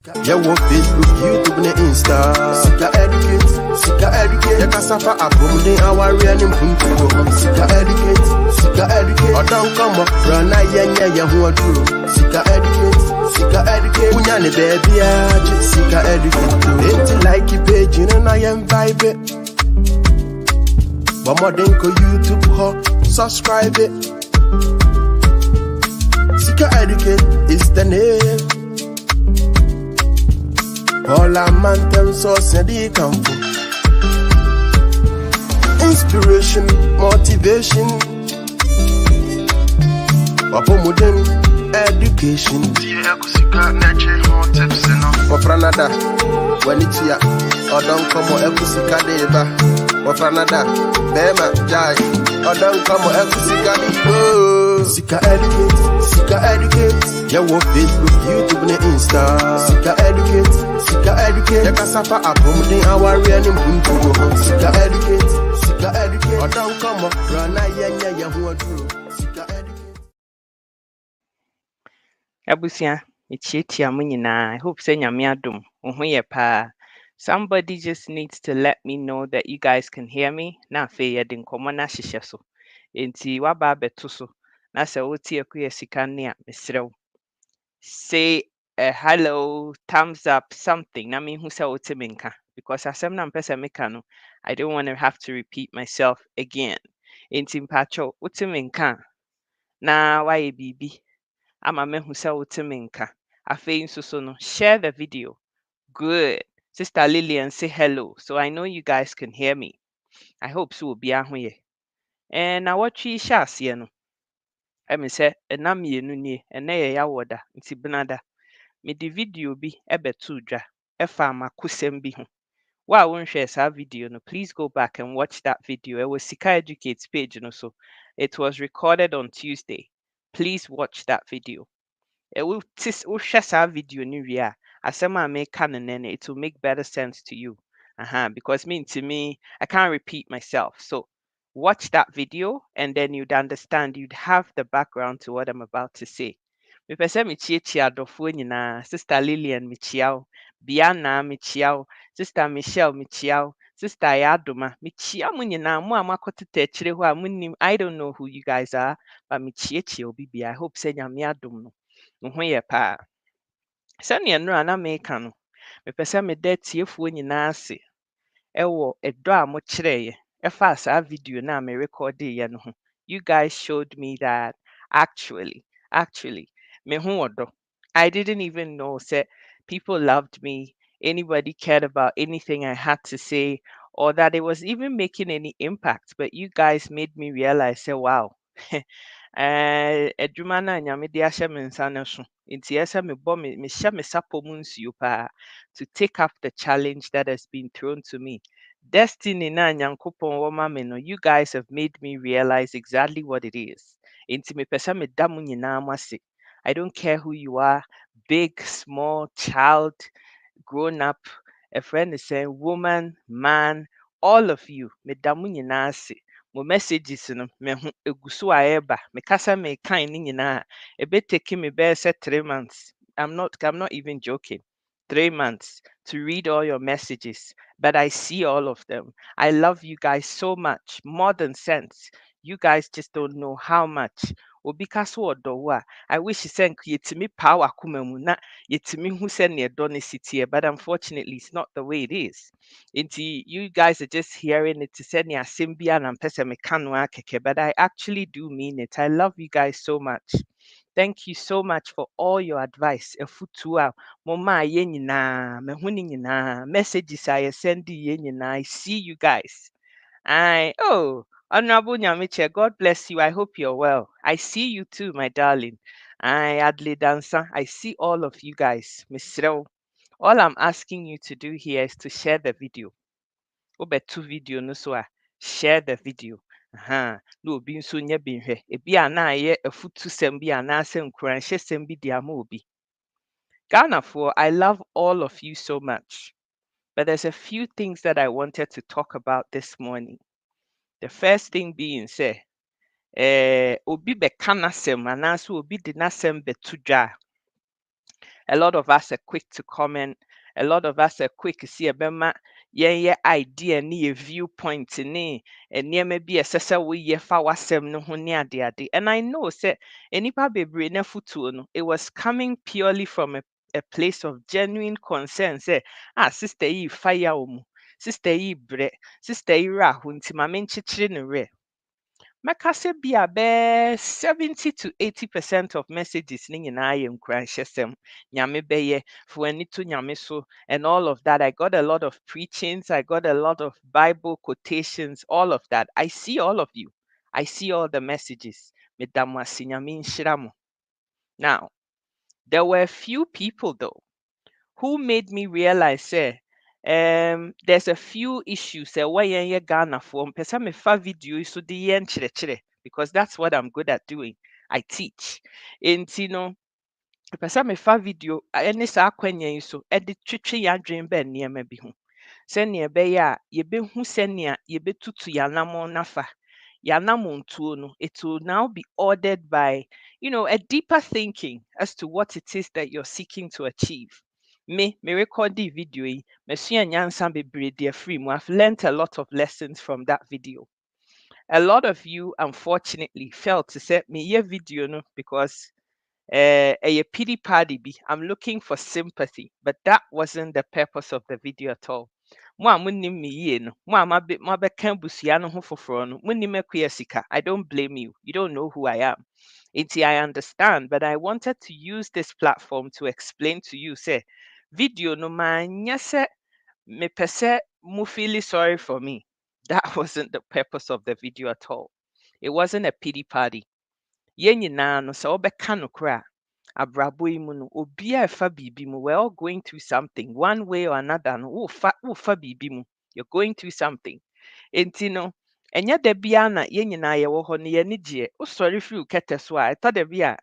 Yeah, what Facebook, YouTube, and Insta. Sika educate. Yeah, cassava abum de our real impunto. Sika educate. Or don't come up, run a yeah, who are true. Sika educate. Unyane baby, Sika educate. Ain't like you page, you know, I am vibe it. But more than YouTube, subscribe it. Sika educate is the name. All a man them so they come for inspiration, motivation, modern education. For Franada, when it's here, or don't come or Ekusika deba. For Franada, Bema Jai, or don't come or Ekusika deba. Sika educate. Yeah, what Facebook, YouTube, and Insta. Sika educate. Yeah, cassava abum de our real impunto. Sika educate. Or don't come up, run a yeah, who are true. Sika educate. Abusia, ichietia mu nyinaa. I hope say nyame adom. Oho ye pa. Somebody just needs to let me know that you guys can hear me. Na afei yɛde nkɔmmɔ no ahyehyɛ so. Enti waba abɛto so. Na sɛ wotie akuya sika ne a mesrɛ wo. Say hello, thumbs up, something. Na mehu sɛ wote me nka. Because asɛm na mpɛ sɛ meka no, I don't want to have to repeat myself again. Enti mpacho, wote me nka. Na wayɛ biribi. Ama mehu sɛ wote me nka. Afei nso so no, share the video. Good. Sister Lillian, say hello. So I know you guys can hear me. I hope so will be ahoye. And now what you shall see no. I mean say na mmienu nie, ɛnɛ yɛ yawoda, nti benada. Me di video bi ɛbɛto dwa, ɛfa M'akos3m bi ho. Wa wonhwɛ saa video no, please go back and watch that video. It was Sika Educate's page no so. It was recorded on Tuesday. Please watch that video. Wohwɛ saa video no wie a, asɛm a meka no nnɛ no, it will make better sense to you. Because to me, I can't repeat myself. So watch that video and then you'd understand, you'd have the background to what I'm about to say. Mepɛ sɛ mekyiekyia adɔfoɔ nyinaa. Sister Lillian, mekyia wo. Biana, mekyia wo. Sister Michelle, mekyia wo. Sister Ayadoma, mekyia mo nyinaa. Mo a moakɔteta akyire hɔ a monnim, I don't know who you guys are, but mekyiekyia obi bia. I hope sɛ nyame adom no. Mo ho yɛ paa. Sɛnea nnura na meka no, mepɛ sɛ meda atiefoɔ nyinaa ase ɛwɔ ɛdɔ a mokyerɛeɛ ɛfaa saa video na me recordeeɛ no ho. You guys showed me that actually, me ho wɔ dɔ. I didn't even know say people loved me, anybody cared about anything I had to say, or that it was even making any impact. But you guys made me realize, say, wow, adwuma no a Nyame de ahyɛ me nsa no so. Nti ɛsɛ mehyɛ me sapɔ mu nsuo paa to take up the challenge that has been thrown to me. Destiny na Nyankopɔn wɔ ma me no, you guys have made me realize exactly what it is. Nti mepɛ sɛ meda mo nyinaa mo ase. I don't care who you are, big, small, child, grown up, a friend is saying woman, man, all of you, meda mo nyinaa ase. Mo messages no, me ho egu so a ɛreba. Me kasa me kan ne nyinaa. Ebe take me bɛyɛ sɛ 3 months. I'm not even joking. 3 months to read all your messages, but I see all of them. I love you guys so much, more than sense. You guys just don't know how much. Obi ka so wɔ dɔ wo a, I wish sɛ nka yɛtumi paa w'akoma mu na yɛtumi hu sɛnea dɔ no si teɛ, but unfortunately it's not the way it is. Nti you guys are just hearing it to sɛnea asɛm bi a na mpɛ sɛ meka no akɛkɛ, but I actually do mean it. I love you guys so much. Thank you so much for all your advice. Efutu a moma yɛ nyinaa, me hu ne nyinaa, messages a yɛ send yɛ nyinaa. I see you guys. Honorable Nyamiche, God bless you. I hope you're well. I see you too, my darling. Adley Dancer, I see all of you guys. Miss Reo, all I'm asking you to do here is to share the video. Obetu video no so a share the video. No obi nso nya bi nhwɛ. Ebi a na ayɛ afutusɛm bi anaasɛ nkuranhyɛsɛm bi de ama obi. Ghana for, I love all of you so much. But there's a few things that I wanted to talk about this morning. The first thing being say, obi bɛka n'asɛm anaasɛ obi de n'asɛm bɛto dwa a, A lot of us are quick to comment. A lot of us are quick to see a bema yeah idea ni a viewpoint ni and near maybe a sessa we ye fa wasem no ho ne ade ade. And I know say enipa bebre na futuo no, it was coming purely from a place of genuine concern. Say, sister yi fire omu, sister yi bre, sister yi ra hunti ma menchichiri ne re. Mɛka sɛ bi a bɛyɛ 70 to 80% of messages ne nyinaa yɛ nkuranhyɛsɛm. Nyame bɛyɛ, fa w'ani to Nyame so, and all of that. I got a lot of preachings, I got a lot of Bible quotations, all of that. I see all of you. I see all the messages. Meda mo ase, Nyame nhyira mo. Now, there were a few people though who made me realize say there's a few issues why yɛn Ghana for mpɛ sɛ mefa video yi so de yɛ nkyerɛkyerɛ because that's what I'm good at doing. I teach. Nti no mpɛ sɛ mefa video ɛne saa akwannya yi so ɛde twitwe yɛn adwene bɛn nneɛma bi ho. Sɛnea ɛbɛyɛ a yɛbɛhu sɛnea yɛbɛtutu yɛanammɔn nafa. Yɛanammɔntuo no, it will now be ordered by, a deeper thinking as to what it is that you're seeking to achieve. Me record the video yi, masua nyansa bebree de afiri mu. I've learnt a lot of lessons from that video. A lot of you, unfortunately, felt to say meyɛ video no because a pity party bi. I'm looking for sympathy, but that wasn't the purpose of the video at all. Mo a monim me yie no, mo a mabɛka abusua no ho foforɔ no, monim akua sika. I don't blame you. You don't know who I am. Nti I understand, but I wanted to use this platform to explain to you, say, video no manyɛ sɛ mepɛ sɛ mo feel sorry for me. That wasn't the purpose of the video at all. It wasn't a pity party. Yɛn nyinaa no sɛ wobɛka nokorɛ a, abrabɔ yi mu no, obiara ɛfa biribi mu. We're all going through something, one way or another. No, wofa biribi mu. You're going through something. Enti no, ɛnyɛ da biara na yɛn nyinaa yɛwɔ hɔ no yɛni gyeɛ. Wosɔre firi wo kɛtɛ so a, ɛtɔ da bi a,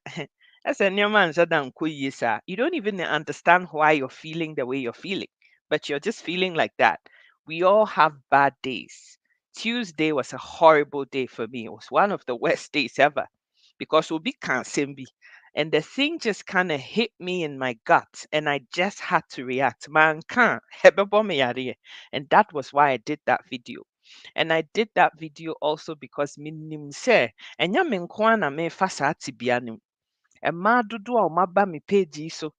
ɛsɛ nneɛma nhyɛ da nkɔ yie saa. You don't even understand why you're feeling the way you're feeling, but you're just feeling like that. We all have bad days. Tuesday was a horrible day for me. It was one of the worst days ever because obi ka asɛm bi. And the thing just kind of hit me in my gut, and I just had to react. Man can't. And that was why I did that video. And I did that video also because minim say, ɛnyɛ me nko ara na mefa saa tibea no mu. Ɛmmaa dodoɔ a wɔaba me page yi so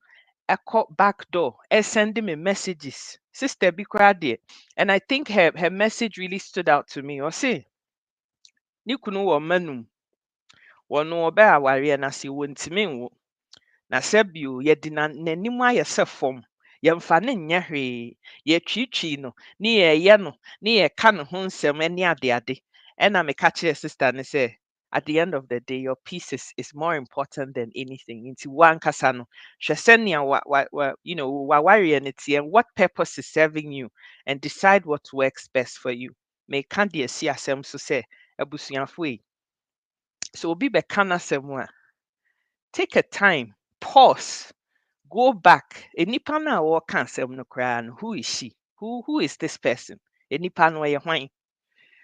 ɛkɔ backdoor, sending me messages. Sister bi koraa deɛ. And I think her message really stood out to me. Ɔse, ne kunu wɔ mma num. Wɔno ɔbɛ awareɛ na se wɔntumi nwo. Na sɛ bio yɛde n'anim ayɛ sɛ fam. Yɛmfa ne nyɛ hwee. Yɛtwiitwii no, ne yɛyɛ no, ne yɛka ne ho nsɛm ne adeade. Ɛna meka kyerɛ sister ne sɛ, at the end of the day, your peace is more important than anything. Nti wankasa no, hwɛ sɛnea wawareɛ no tie, and what purpose is serving you, and decide what works best for you. Meka deɛ si asɛm so sɛ, abusuafo yi, sɛ obi bɛka n'asɛm a, take a time, pause, go back. Enipa no a wɔka asɛm no koraa no, who is she? Who is this person? Enipa no ɔyɛ hwan?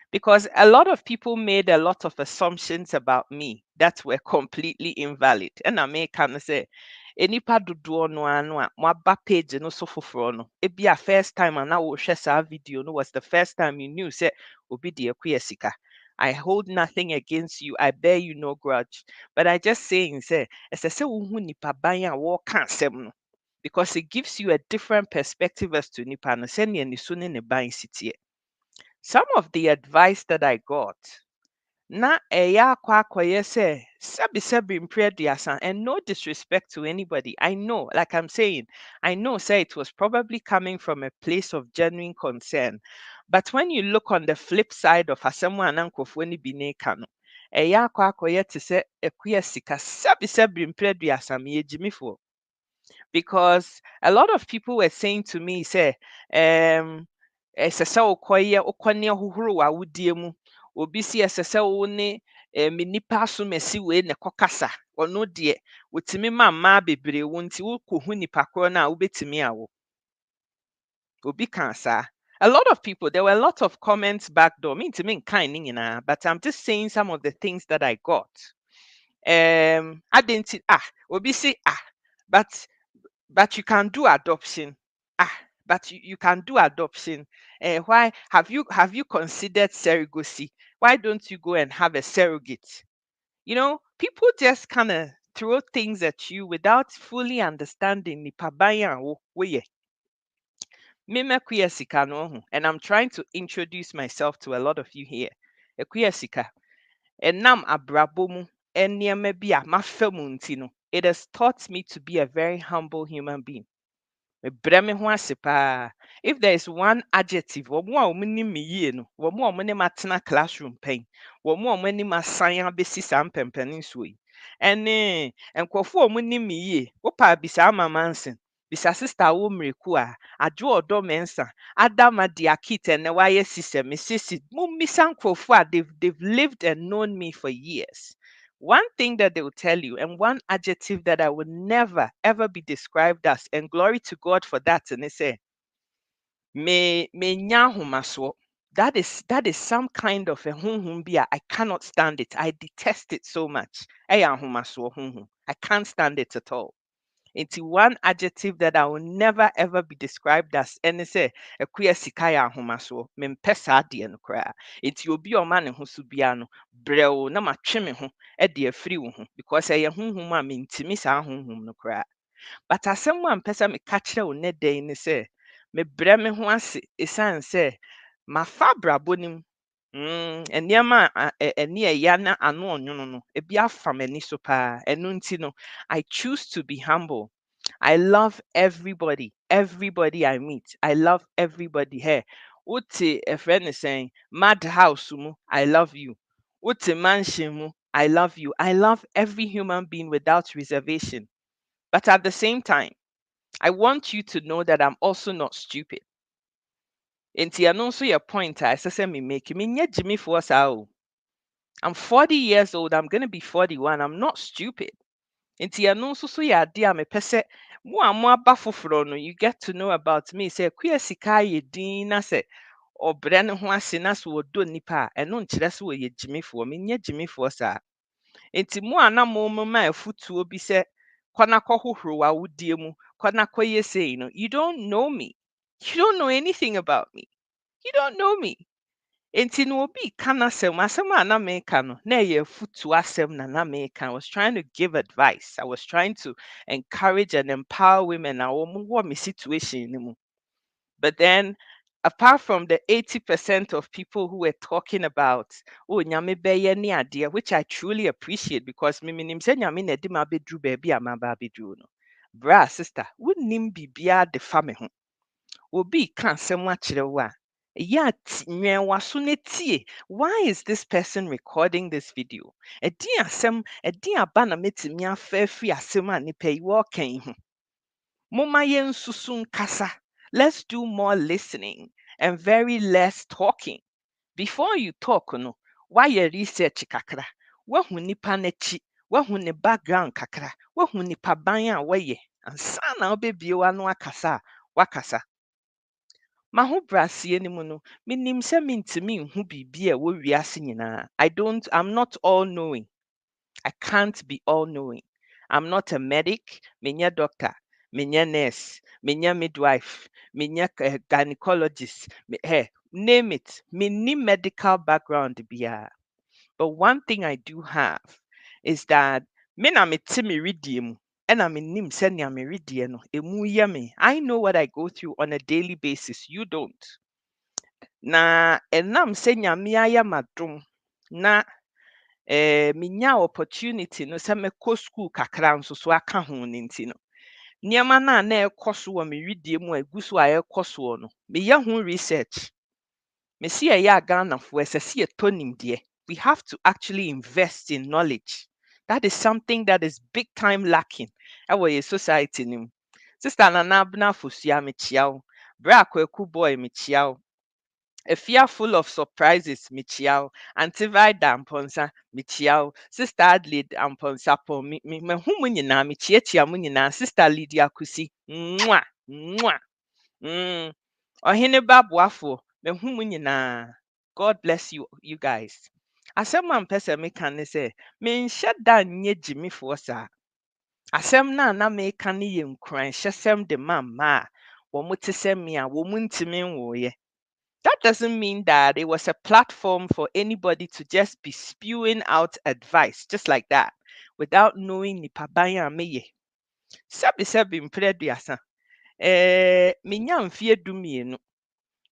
Because a lot of people made a lot of assumptions about me that were completely invalid. And I may kind of say, enipa dodoɔ no ara no a moaba page no so foforɔ no, ebi a first time and now share saa video no was the first time you knew say obi de akua sika. I hold nothing against you. I bear you no grudge. But I just saying say, ɛsɛ sɛ wohu nipa ban a wɔka asɛm no, because it gives you a different perspective as to nipa no sɛnea ne so ne ne ban si teɛ. Some of the advice that I got, na ɛyɛ akɔyɛ sɛ sɛbi mpere aduasa, and no disrespect to anybody. I know, like I'm saying, I know say it was probably coming from a place of genuine concern. But when you look on the flip side of asɛm a na nkurɔfoɔ no bi ne ka no, ɛyɛ akɔyɛ te sɛ akua sika sɛbi mpere aduasa meyɛ gyimifoɔ. Because a lot of people were saying to me, say, ɛsɛ sɛ wokɔ ne ahohoro wɔ awodie mu. Obi si ɛsɛ sɛ wo ne me nipa asomasi wei na ɛkɔkasa. Ɔno deɛ, wotumi ma mmaa bebree wo nti wokɔhu nipa korɔ no a wobɛtumi awo. Obi ka saa. A lot of people, there were a lot of comments back door. Mintimi nkan ne nyinaa, but I'm just saying some of the things that I got. Obi si but but you can do adoption. But you can do adoption. Why have you considered surrogacy? Why don't you go and have a surrogate? People just kind of throw things at you without fully understanding the pabaya way. Meme queer sika no ho, and I'm trying to introduce myself to a lot of you here. A queer sika. Enam abrabo mu nneɛma bi a mafa mu nti no, it has taught me to be a very humble human being. Mebrɛ me ho ase paa. If there is one adjective, wɔn a wɔnim me yie no, wɔn a wɔne me atena classroom pɛn, wɔn a wɔne me asan abɛsi saa mpɛmpɛne nsuo yi, ɛne nkurɔfoɔ a wɔnim me yie. Wopɛ a bisa Ama Manson, bisa sister a wɔ mmirika a, Adwo Ɔdɔ Mensa, Adama Diakit ɛnɛ wayɛ sisɛ me sisi. Mommisa nkurɔfoɔ a they've lived and known me for years. One thing that they will tell you, and one adjective that I would never ever be described as, and glory to God for that, and they say, me nyahumaso. That is some kind of a hunhum bia. I cannot stand it. I detest it so much. Ayahumaso hunhum. I can't stand it at all. Into one adjective that I will never ever be described as, and say a queer sikaya ahomaso, mempesa deɛ no koraa. Nti obi a ɔma ne ho so bia no, brɛ na matwe me ho de afiri wo ho, because ɛyɛ honhom a mentimi saa honhom no koraa. But asɛm a mpɛ sɛ meka kyerɛ wo nnɛ da yi ne sɛ, mebrɛ me ho ase ɛsiane sɛ mafa abrabɔ no mu. Nneɛma ɛne ɛya na ano ɔnwono no, ebi afa m'ani so paa. Ɛno nti no, I choose to be humble. I love everybody I meet. I love everybody here. Wote a friend is saying, Mad House mu, I love you. Wote mansion mu, I love you. I love every human being without reservation. But at the same time, I want you to know that I'm also not stupid. Nti ɛno nso yɛ point a ɛsɛ sɛ me make. Menyɛ gyimifoɔ saa o. I'm 40 years old. I'm going to be 41. I'm not stupid. Nti ɛno nso so yɛ ade a mepɛ sɛ mo a mo aba foforɔ no, you get to know about me. Sɛ kuya sika ayɛ din na sɛ ɔbrɛ ne ho ase na sɛ wɔdɔ nipa a, ɛno nkyerɛ sɛ wɔyɛ gyimifoɔ. Menyɛ gyimifoɔ saa. Nti mo a na mo ma afutuo bi sɛ kɔ na kɔhohoro w'awodie mu, kɔ na kɔyɛ sei no, you don't know me. You don't know anything about me. You don't know me. Enti no obi ka n'asɛm a na meka no na ɛyɛ afutuo asɛm na meka. I was trying to give advice. I was trying to encourage and empower women a wɔwɔ me situation no mu. But then, apart from the 80% of people who were talking about, oh, nyame bɛyɛ ne adeɛ, which I truly appreciate because me menim sɛ nyame na ɛde me abɛduru baabi a maba abɛduru no. Bra, sister, wonnim biribiara de fa me ho. Obi ka asɛm akyerɛ wo a, ɛyɛ a nwɛn w'aso na tie. Why is this person recording this video? Ɛdeɛn aba na metumi afa afiri asɛm a nipa yi wɔɔka yi ho? Momma yɛnsusu nkasa. Let's do more listening and very less talking. Before you talk no, wayɛ research kakra. Wahu nipa n'akyi, wahu ne background kakra, wahu nipa ban a wɔyɛ. Ansa na wobɛbie w'ano akasa a, wakasa. Maho braseɛ no mu no, menim sɛ mentumi nhu biribi a ɛwɔ wiase nyinaa. I'm not all knowing. I can't be all knowing. I'm not a medic, menyɛ doctor, menyɛ nurse, menyɛ midwife, menyɛ gynecologist, name it. Menni medical background biara. But one thing I do have is that me na mete me redie mu. Ɛna menim sɛnea me redie no, emu yɛ me. I know what I go through on a daily basis. You don't. Na ɛnam sɛ nyame ayɛ m'adom na menya opportunity no sɛ mekɔ school kakra nso so aka ho no nti no, nneɛma no a na ɛkɔ so wɔ me redie mu a ɛgu so a ɛkɔ soɔ no, meyɛ ho research. Mesi yɛyɛ a Ghanafoɔ ɛsɛ sɛ yɛtɔ nimdeɛ. We have to actually invest in knowledge. That is something that is big time lacking ɛwɔ yɛ society no mu. Sister Nana Abena Fosua mekyia wo. Bra Kwaku Boy mekyia wo. Efia full of surprises mekyia wo. Auntie Vida Amponsa mekyia wo. Sister Adelaide Amponsa po mehu mo nyinaa mekyiakyia mo nyinaa. Sister Lydia Kusi mwah mwah. Ɔhene Baboafo mehu mo nyinaa. God bless you guys. Asɛm a mpɛ sɛ meka ne sɛ menhyɛ da nyɛ gyimifoɔ saa. Asɛm na meka no yɛ nkuranhyɛsɛm de ma mmaa a wɔn te sɛ me a wɔn ntumi nwoeɛ. That doesn't mean that it was a platform for anybody to just be spewing out advice just like that without knowing nipa ban a meyɛ. Sɛbi mpere aduasa. Menya mfeɛ 12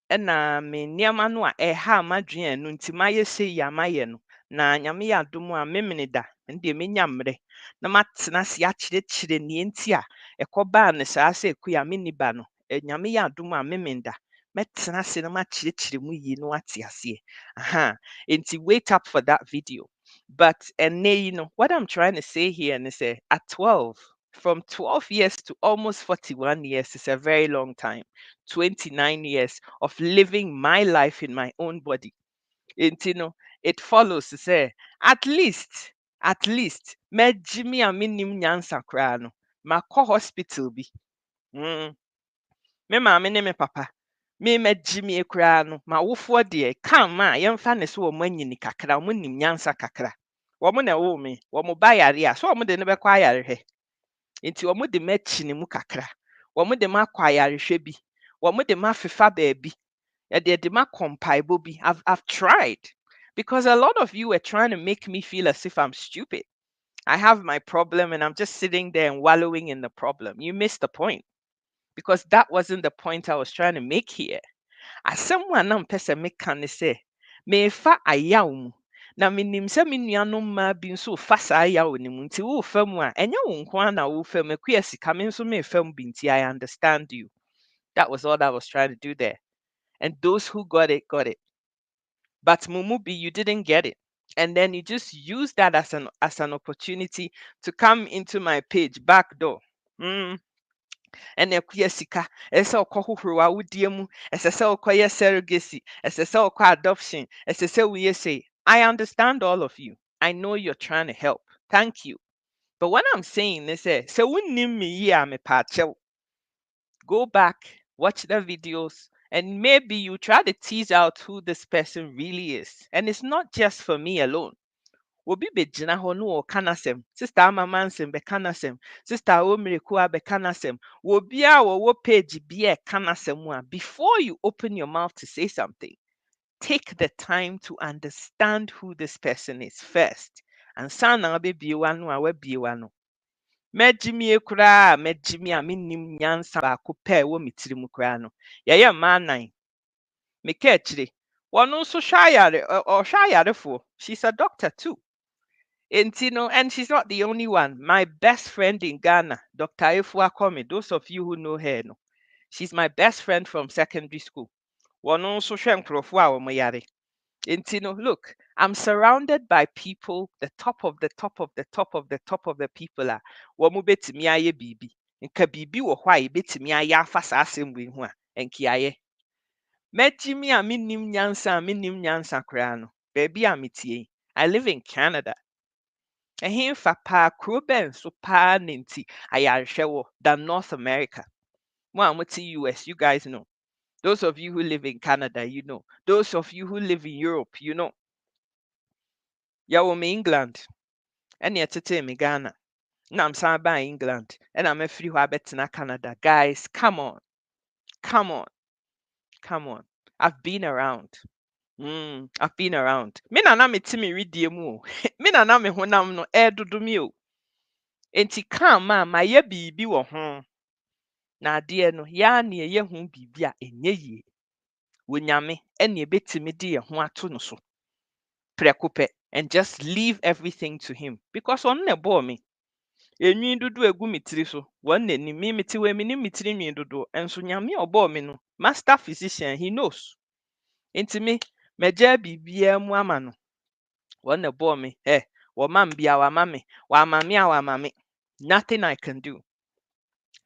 ɛna me nneɛma no a ɛha m'adwene no nti mayɛ sei a mayɛ no. Na nyame yɛ adom a memene da ndeɛ menya mmerɛ na matena ase akyerɛkyerɛ nea nti a ɛkɔbaa ne saa sɛ ɛkui a menni ba no. Nyame yɛ adom a memene da mɛtena ase na makyerɛkyerɛ mu yie na wate aseɛ. Aha. Nti wait up for that video. But ɛnnɛ yi no, what I'm trying to say here is at 12, from 12 years to almost 41 years is a very long time. 29 years of living my life in my own body. Nti no, it follows to say, at least, mejimi a minim nyansa koraa no, makɔ hospital bi. Me maame ne me papa, me mejimi koraa no, m'awofoɔ deɛ, kam a yɛmfa ne so wɔn anyini kakra, wɔn nim nyansa kakra. Wɔn na ɛwoo me, wɔn ba yare a, so wɔn de ne bɛkɔ ayarehwɛ. Nti wɔn de m'akyi ne mu kakra. Wɔn de m'akɔ ayarehwɛ bi. Wɔn de m'afefa baabi. Yɛde m'akɔ mpaebɔ bi. I've tried. Because a lot of you were trying to make me feel as if I'm stupid. I have my problem and I'm just sitting there and wallowing in the problem. You missed the point. Because that wasn't the point I was trying to make here. As someone na mpɛ sɛ meka ne sɛ, mefa ayaw mu. Na menim sɛ me nuanom mmaa bi nso fa saa ayaw no mu. Nti wofa mu a, ɛnyɛ wo nko ara na wofa mu. Akuya sika me nso mefa mu bi nti I understand you. That was all I was trying to do there. And those who got it, got it. But Mumubi, you didn't get it. And then you just use that as an opportunity to come into my page back door. And akuya sika, ɛsɛ sɛ ɔkɔ hohoro awudie mu, ɛsɛ sɛ ɔkɔyɛ surrogacy, ɛsɛ sɛ ɔkɔ adoption, ɛsɛ sɛ woyɛ say. I understand all of you. I know you're trying to help. Thank you. But what I'm saying is, so wunnim me yi a mepakyɛw. Go back, watch the videos, and maybe you try to tease out who this person really is. And it's not just for me alone. Obi begyina hɔ no ɔka n'asɛm. Sister Amama nsɛm bɛka n'asɛm. Sister Omirikua bɛka n'asɛm. Obi a wɔwɔ page bi a ɛka n'asɛm a, before you open your mouth to say something, take the time to understand who this person is first. And na wabɛbie w'ano a wabie w'ano. Mɛgyimie koraa mɛgyimie a menim nyansa baako pɛ ɛwɔ me tiri mu koraa no. Yɛyɛ mmaa 9. Meka akyire. Wɔno nso ɔhwɛ ayarefoɔ. She's a doctor too. And she's not the only one. My best friend in Ghana, Dr. Efua Kwame, those of you who know her, no, she's my best friend from secondary school. Wɔno nso hwɛ nkurɔfoɔ a wɔn yare. Look, I'm surrounded by people, the top of the top of the top of the top of the people a wɔn betumi ayɛ biribi. Nka biribi wɔ hɔ a yɛbɛtumi ayɛ afa saa asɛm wei ho a, ɛnka yɛayɛ. Mɛgye me a menim nyansa koraa no, baabi a metie. I live in Canada. Ɛhenfa paa kuro bɛn so paa ne nti ayarehwɛ wɔ than North America. Mo a mote US, you guys know. Those of you who live in Canada, you know. Those of you who live in Europe, you know. Yɛwɔ me England. Ɛne ɛtete me Ghana. Na msan ba England. Ɛna mɛfiri hɔ abɛtena Canada. Guys, come on. Come on. Come on. I've been around. I've been around. Me na na mete me redie mu o. Me na na me honam no ɛdodo mi o. Enti kam a mayɛ biribi wɔ ho. Na adeɛ no, yɛa ne yɛyɛ ho biribi a ɛnyɛ yie. Wɔ Nyame ɛne ɛbɛtumi de yɛn ho ato no so. Prɛko pɛ, and just leave everything to him. Because ɔno na ɛbɔɔ me. Enwi dodo egu me tiri so. Wɔn na nim me mete wɔ me ne me tiri nwi dodo. Ɛnso Nyame a ɔbɔɔ me no, master physician, he knows. Enti me, mɛgya biribiara mu ama no. Wɔn na ɛbɔɔ me. Wɔma me bia wama me. Wama me a wama me. Nothing I can do.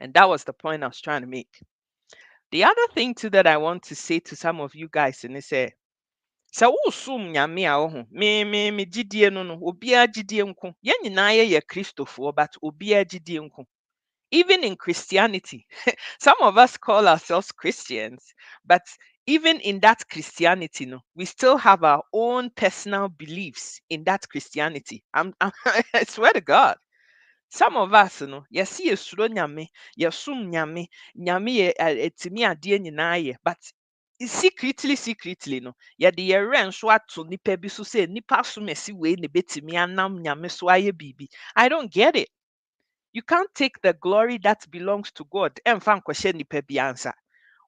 And that was the point I was trying to make. The other thing too that I want to say to some of you guys in this sɛ wosum Nyame a ɔho me gyidie no obiara gyidie nko. Yɛn nyinaa yɛ Kristofoɔ, but obiara gyidie nko. Even in Christianity, some of us call ourselves Christians, but even in that Christianity, no, we still have our own personal beliefs in that Christianity. I swear to God. Some of us no, yɛse yɛsuro Nyame, yɛsom Nyame, Nyame yɛ ɛtumi adeɛ nyinaa yɛ, but secretly no, yɛde yɛwerɛ nso ato nipa bi so sɛ nipa som ɛsi wei na ebetumi anam Nyame so ayɛ biribi. I don't get it. You can't take the glory that belongs to God ɛmfa nkɔhyɛ nipa bi ansa.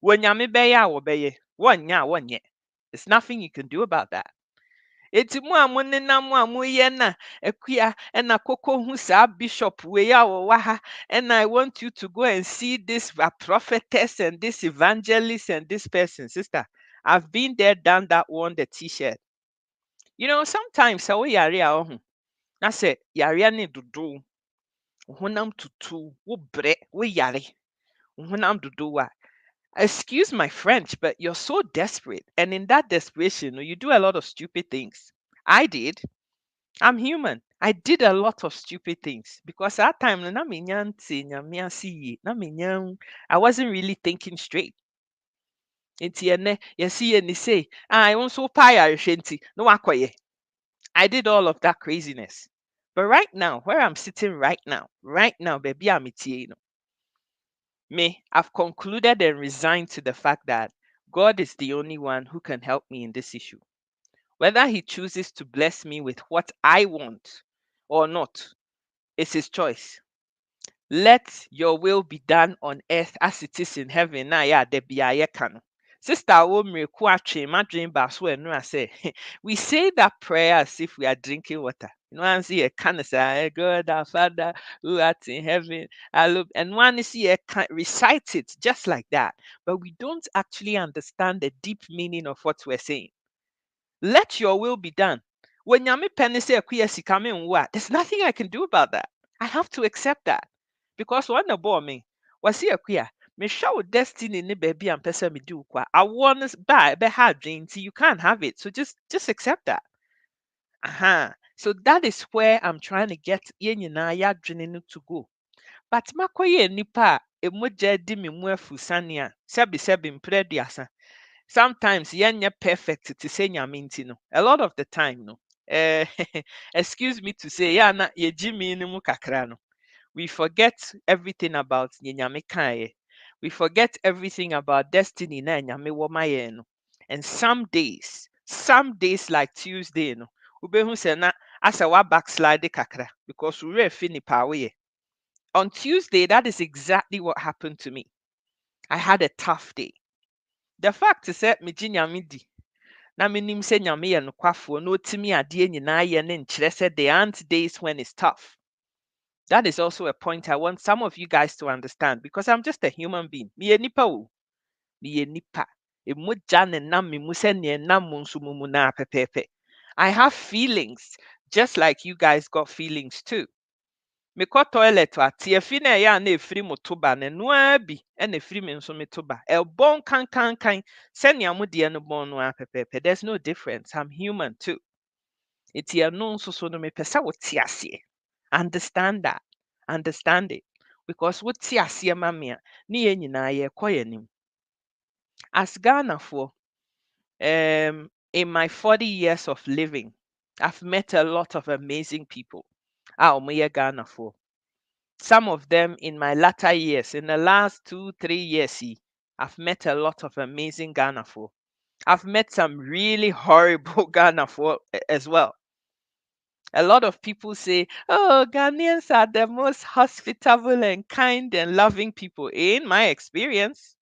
Wɔ Nyame bɛyɛ a wɔbɛyɛ, wɔnyɛ a wɔnyɛ. There's nothing you can do about that. Eti mu a mo nenam a moyɛ na akua ɛna koko hu saa bishop wei a wɔwɔ ha, and I want you to go and see this prophetess and this evangelist and this person. Sister, I've been there, done that, worn the t-shirt. You know, sometimes sɛ woyare a ɔho na sɛ yareɛ ne dodo honam tutu wo brɛ woyare honam dodo a, excuse my French, but you're so desperate. And in that desperation, you do a lot of stupid things. I did. I'm human. I did a lot of stupid things because that time na menya nte nyame ase yie, na menya I wasn't really thinking straight. Nti ene yesi ye ni say, I nso pa yarehwe nti no wakoye. I did all of that craziness. But right now, where I'm sitting right now, baby, I'm no. Me, I've concluded and resigned to the fact that God is the only one who can help me in this issue. Whether He chooses to bless me with what I want or not, it's His choice. Let your will be done on earth as it is in heaven. Na ya de biaye kano. Sister M'akos3m say we say that prayer as if we are drinking water. You know, and see a can say, God our Father who art in heaven. And one see a recite it just like that. But we don't actually understand the deep meaning of what we're saying. Let your will be done. When Yami penny say akuya sika me nwo a, there's nothing I can do about that. I have to accept that. Because when the boy me, was he akuya, me show destiny ni baby and person me do kwa. I want buy be hard dream till you can't have it. So just accept that. Aha. So that is where I'm trying to get yen nyinaa ya dreaming to go. But makoye nipa emogya di me mu afusane a, sebi mprɛ sometimes yenye perfect to say nyame nti no. A lot of the time no. Eh, excuse me to say, yeah, na yeji mi ni mu kakra no. We forget everything about nye nyame kae. We forget everything about destiny na nyame wɔ ma yɛn no. And some days like Tuesday no, wobɛhu sɛ na asɛ wa backslide kakra because we fi nipa a woyɛ. On Tuesday, that is exactly what happened to me. I had a tough day. The fact is that me nyame di na menim sɛ nyame yɛ nokwafoɔ na otimi adeɛ nyinaa yɛ ne nkyerɛ sɛ there aren't days when it's tough. That is also a point I want some of you guys to understand because I'm just a human being. Meyɛ nipa o. Meyɛ nipa. Emogya ne nam me mu sɛnea ɛnam mo nso mo mu naa pɛpɛɛpɛ. I have feelings just like you guys got feelings too. Mekɔ toilet a tiafi na ɛyɛ a na efiri mo to ba no ɛno ara bi ɛna efiri me nso me to ba. Ɛbɔn kankankan sɛnea mo deɛ no bɔn no ara pɛpɛɛpɛ. There's no difference. I'm human too. Eti ɛno nso so no mepɛ sɛ wote aseɛ. Understand that. Understand it. Because wote aseɛ ma me a ne yɛn nyinaa yɛkɔ yɛn anim. As Ghanafoɔ, in my 40 years of living, I've met a lot of amazing people. A ɔmo yɛ Ghanafoɔ. Some of them in my latter years, in the last 2-3 years, I've met a lot of amazing Ghanafoɔ. I've met some really horrible Ghanafoɔ as well. A lot of people say, oh, Ghanaians are the most hospitable and kind and loving people. In my experience,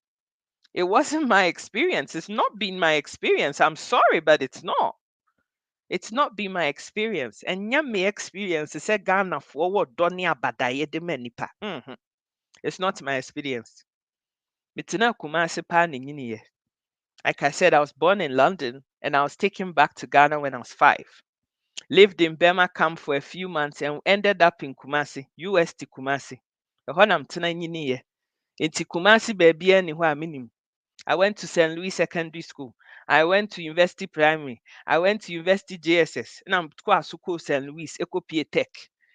it wasn't my experience. It's not been my experience. I'm sorry, but it's not. It's not been my experience. And my experience is a Ghana for Donia Badaye de Menipa. It's not my experience. Mitina Kumasi pa ni nyini ye. Like I said, I was born in London and I was taken back to Ghana when I was 5. Lived in Burma camp for a few months and ended up in Kumasi, UST Kumasi. Ɛhɔ na mtena nyini ye. Enti Kumasi baby ni hɔ a minim. I went to St. Louis Secondary School. I went to University Primary. I went to University JSS. Na mtukwa asuko St. Louis, Ekopie Tech.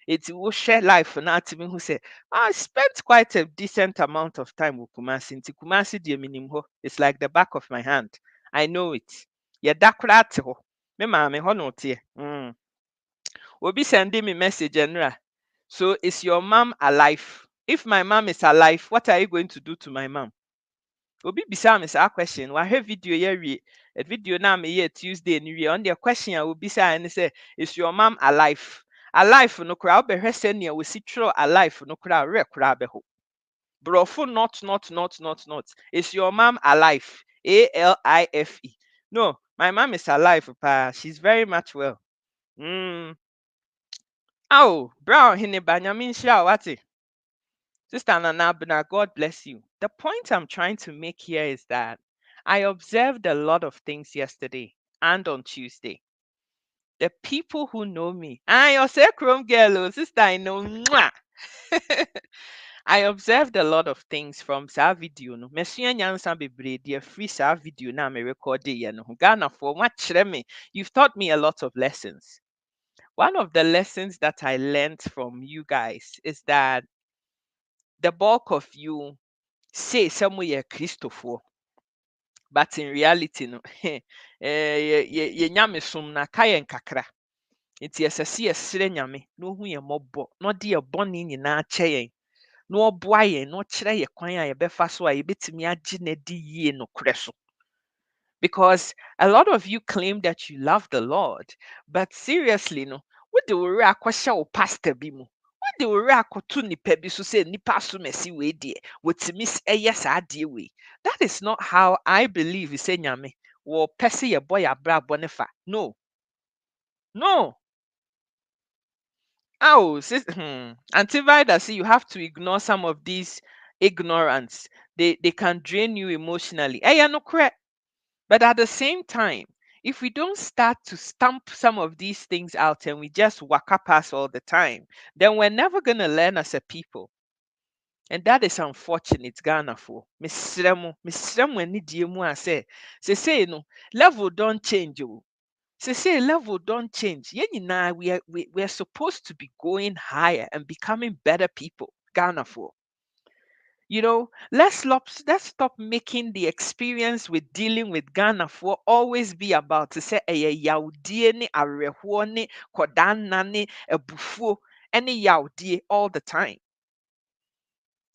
It's wo share life na atimi who say, I spent quite a decent amount of time with Kumasi. Nti Kumasi di minim ho. It's like the back of my hand. I know it. Ya dakura ate ho. Me maame ho no tie. Obi sending me message enra. So is your mom alive? If my mom is alive, what are you going to do to my mom? Obi bisa me saa question. Wahwɛ video yɛ wie. A video na me yɛ Tuesday ni wie. On the question I will be saying say, is your mom alive? Alive no kura wobɛhwɛ sɛ nea wosi twerɛ alive no kura werɛ kura bɛho. Brofo not. Is your mom alive? ALIFE. No, my mom is alive, pa. She's very much well. Oh, brown hine banyamin shia wati. Sister Nana Abuna, God bless you. The point I'm trying to make here is that I observed a lot of things yesterday and on Tuesday. The people who know me, you're say Chrome girl, oh, sister, I know. Mwah. I observed a lot of things from sa video no. Mesua nyansa bebree de free sa video na me record ye no. Ghana for what me. You've taught me a lot of lessons. One of the lessons that I learned from you guys is that the bulk of you say somewhere Christopher, but in reality no ye nyame som na ka yɛn kakra. Nti ɛsɛ sɛ yɛsrɛ nyame na ohu yɛn mmɔbɔ na ɔde yɛn bɔne nyinaa kyɛ yɛn na ɔboa yɛn na ɔkyerɛ yɛn kwan a yɛbɛfa so a yɛbɛtumi agye n'adi yie nokorɛ so. Because a lot of you claim that you love the Lord, but seriously no, wode wo werɛ akɔhyɛ wo pastor bi mu. Wode wo werɛ akɔto nipa bi so sɛ nipa so mɛsi wei deɛ wɔtumi ɛyɛ saa adeɛ wei. That is not how I believe sɛ nyame wɔpɛ sɛ yɛbɔ yɛ abrabɔ ne fa. No. Oh, Auntie Vida, see, you have to ignore some of these ignorance. They can drain you emotionally. Yeah, no correct. But at the same time, if we don't start to stamp some of these things out and we just walk up past all the time, then we're never gonna learn as a people. And that is unfortunate, Ghana for. Misremo any diemu say no level don't change. Say level don't change. Yɛn we are supposed to be going higher and becoming better people. Ghana for. You know, let's stop making the experience with dealing with Ghana for always be about to say yaudie ni arehoɔ ne kɔdanna ne abufuo ɛne yaudie all the time.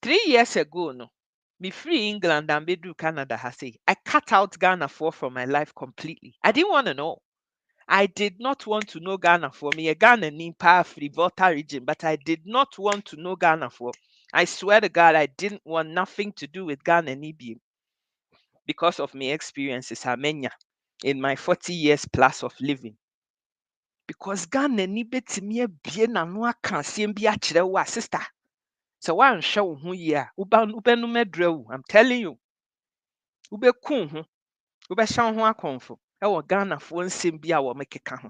3 years ago, no, me free England and bedu Canada has say I cut out Ghana for from my life completely. I didn't want to know. I did not want to know Ghana for me, a Ghana Nimpa free Volta region, but I did not want to know Ghana for. I swear to God, I didn't want nothing to do with Ghana Nibi because of my experiences Amenya in my 40 years plus of living. Because Ghana Nibi to me bien and no can see be a sister. So one show who ya uben medrew. I'm telling you. Ube kun ube shan ho akonfo. Ewo Ghana for nsem bia wo mekeka ho.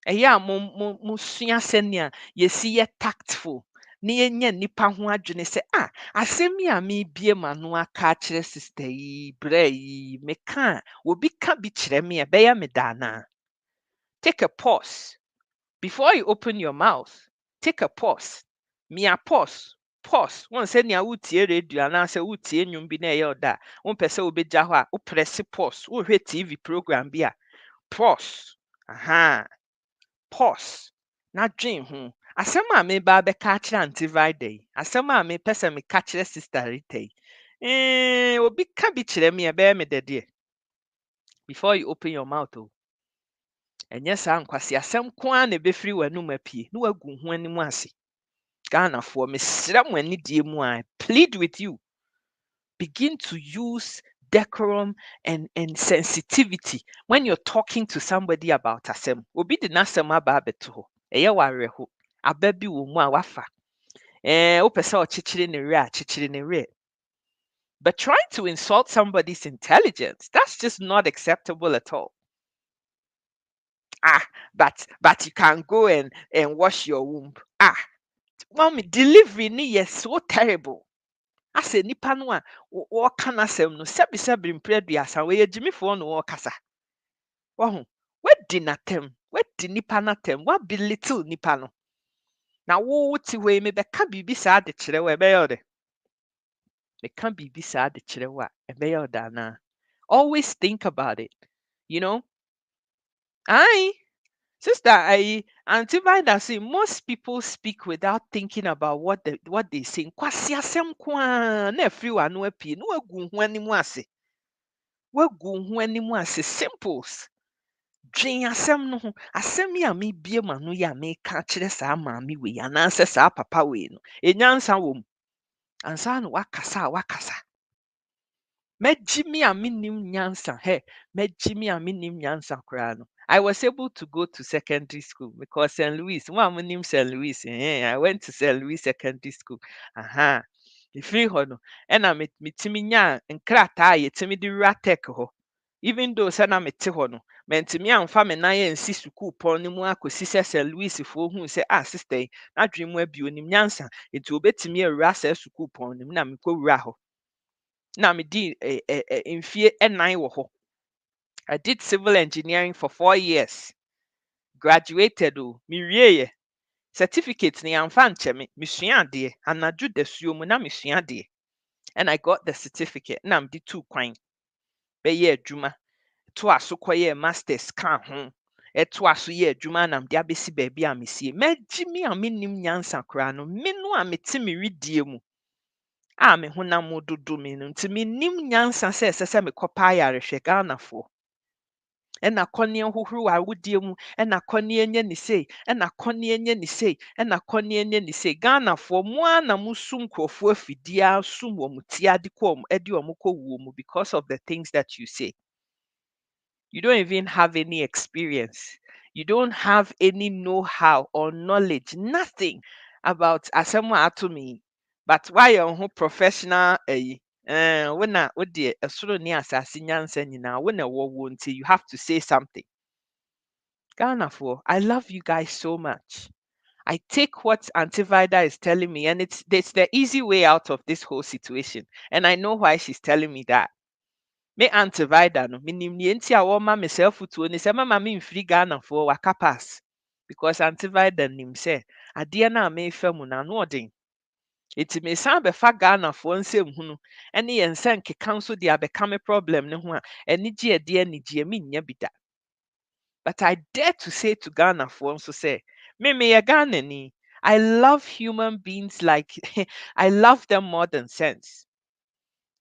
Ɛyɛ a mo sua sɛnea yɛsi yɛ tactful na yɛnyɛ nipa ho adwene sɛ asɛm yi a mebie m'ano aka akyerɛ sister yi brɛ yi meka a obi ka bi kyerɛ me a ɛbɛyɛ me da anaa. Take a pause before you open your mouth. Take a pause. Mia pause. Pause. Wɔn sɛnea wotie radio anaasɛ wotie nnwom bi na ɛyɛ ɔda a wompɛ sɛ wobɛgya hɔ a woprɛse pause. Wohwɛ TV program bi a pause. Aha. Pause. Na dwen ho. Asɛm a meba abɛka akyerɛ Aunty Vida yi. Asɛm a mepɛ sɛ meka kyerɛ Sister Rita yi. Obi ka bi kyerɛ me a ɛbɛyɛ me dɛdeɛ. Before you open your mouth o. Ɛnyɛ saa nkwasi asɛm ko ara na ɛbɛfiri w'anum apie. Na wagu ho anim ase. Ghanafoɔ, mesrɛ mo anidie mu a, I plead with you. Begin to use decorum and sensitivity when you're talking to somebody about asɛm. Obi de n'asɛm aba abɛto hɔ. Ɛyɛ wo awerɛho. Aba bi wɔ mu a wafa. Wopɛ sɛ ɔkyekyere ne werɛ a kyekyere ne werɛ. But trying to insult somebody's intelligence, that's just not acceptable at all. But you can go and wash your womb. Mommy, delivery ni is so terrible. Asɛ nipa no a wɔka n'asɛm no sɛbisɛbi mpere aduasa wɔyɛ gyimifoɔ na wɔkasa. Wɔho, wadi n'atam, wadi nipa n'atam, wabelittle nipa no. Na wo te hɔ yi mebɛka biribi saa de kyerɛ wo ɛbɛyɛ ɔde. Meka biribi saa de kyerɛ wo a ɛbɛyɛ ɔde anaa. Always think about it, you know. Sister, I antivirus say most people speak without thinking about what they say. Kwasi asem kwa na free wa no apie no agu ho anim ase. Wagu ho anim ase simples. Dwen asem no ho. Asem yi a me bie ma no ya me ka kire saa maami we anaasɛ saa papa we no. Enyansa wom. Ansa no wakasa a wakasa. Megye me a menim nyansa. Hey, megye me a menim nyansa koraa no. I was able to go to secondary school because St. Louis, one name St. Louis, I went to St. Louis Secondary School. Aha. Ifiri hɔ no, ɛna metumi nya nkrataa a yɛtumi de wura tech hɔ. Even though sɛ na mete hɔ no, mentumi amfa me nan ansi sukuu pɔn no mu akɔsi sɛ St. Louis foɔ huu sɛ sister yi, n'adwene mu abi onim nyansa, nti obetumi awura saa sukuu pɔn no mu na mekɔwura hɔ. Na medi mfie 9 wɔ hɔ. I did civil engineering for 4 years. Graduated o, mewie certificate ni amfa nkyɛ me. Mesua adeɛ, anadwo dasuo mu na mesua adeɛ. And I got the certificate. Na mede tu kwan. Bɛyɛ adwuma. Toa so kɔyɛ masters ka ho. Ɛtoa so yɛ adwuma na mede abɛsi baabi a mesie. Megye me a menim nyansa koraa no, me no a mete me wedie mu. A me honam mu dodo me no, nti menim nyansa sɛ ɛsɛ sɛ mekɔpa ayarehwɛ Ghanafoɔ. Ɛna kɔnneɛ hohoro wɔ awodie mu, ɛna kɔnneɛ nyɛ ne sei, ɛna kɔnneɛ nyɛ ne sei, ɛna kɔnneɛ nyɛ ne sei. Ghanafoɔ, mo ara na mosu nkurɔfoɔ afidie ara sum wɔ mo ti ade kɔ ɔmo ɛde ɔmo kɔ wuo mu because of the things that you say. You don't even have any experience. You don't have any know-how or knowledge, nothing about asɛm a ato me. But why your who professional when with the soro ni asase nyansa nyinaa when nti you have to say something. Ghana for I love you guys so much. I take what Auntie Vida is telling me, and it's the easy way out of this whole situation. And I know why she's telling me that. Me Auntie Vida no, minim ni enti a wɔma me selfutuo ni sɛ mama me mfiri Ghana for waka pass. Because Auntie Vida nim sɛ adeɛ na me fa mu na no ɔden. Eti mesan bɛfa Ghanafoɔ nsɛm hu no ɛne yɛn nsa nkeka nso de abɛka me problem ne ho a ɛne gye ɛdeɛ ne gye mennya bi da. But I dare to say to Ghanafoɔ nso sɛ me meyɛ Ghanani. I love human beings like I love them more than sense.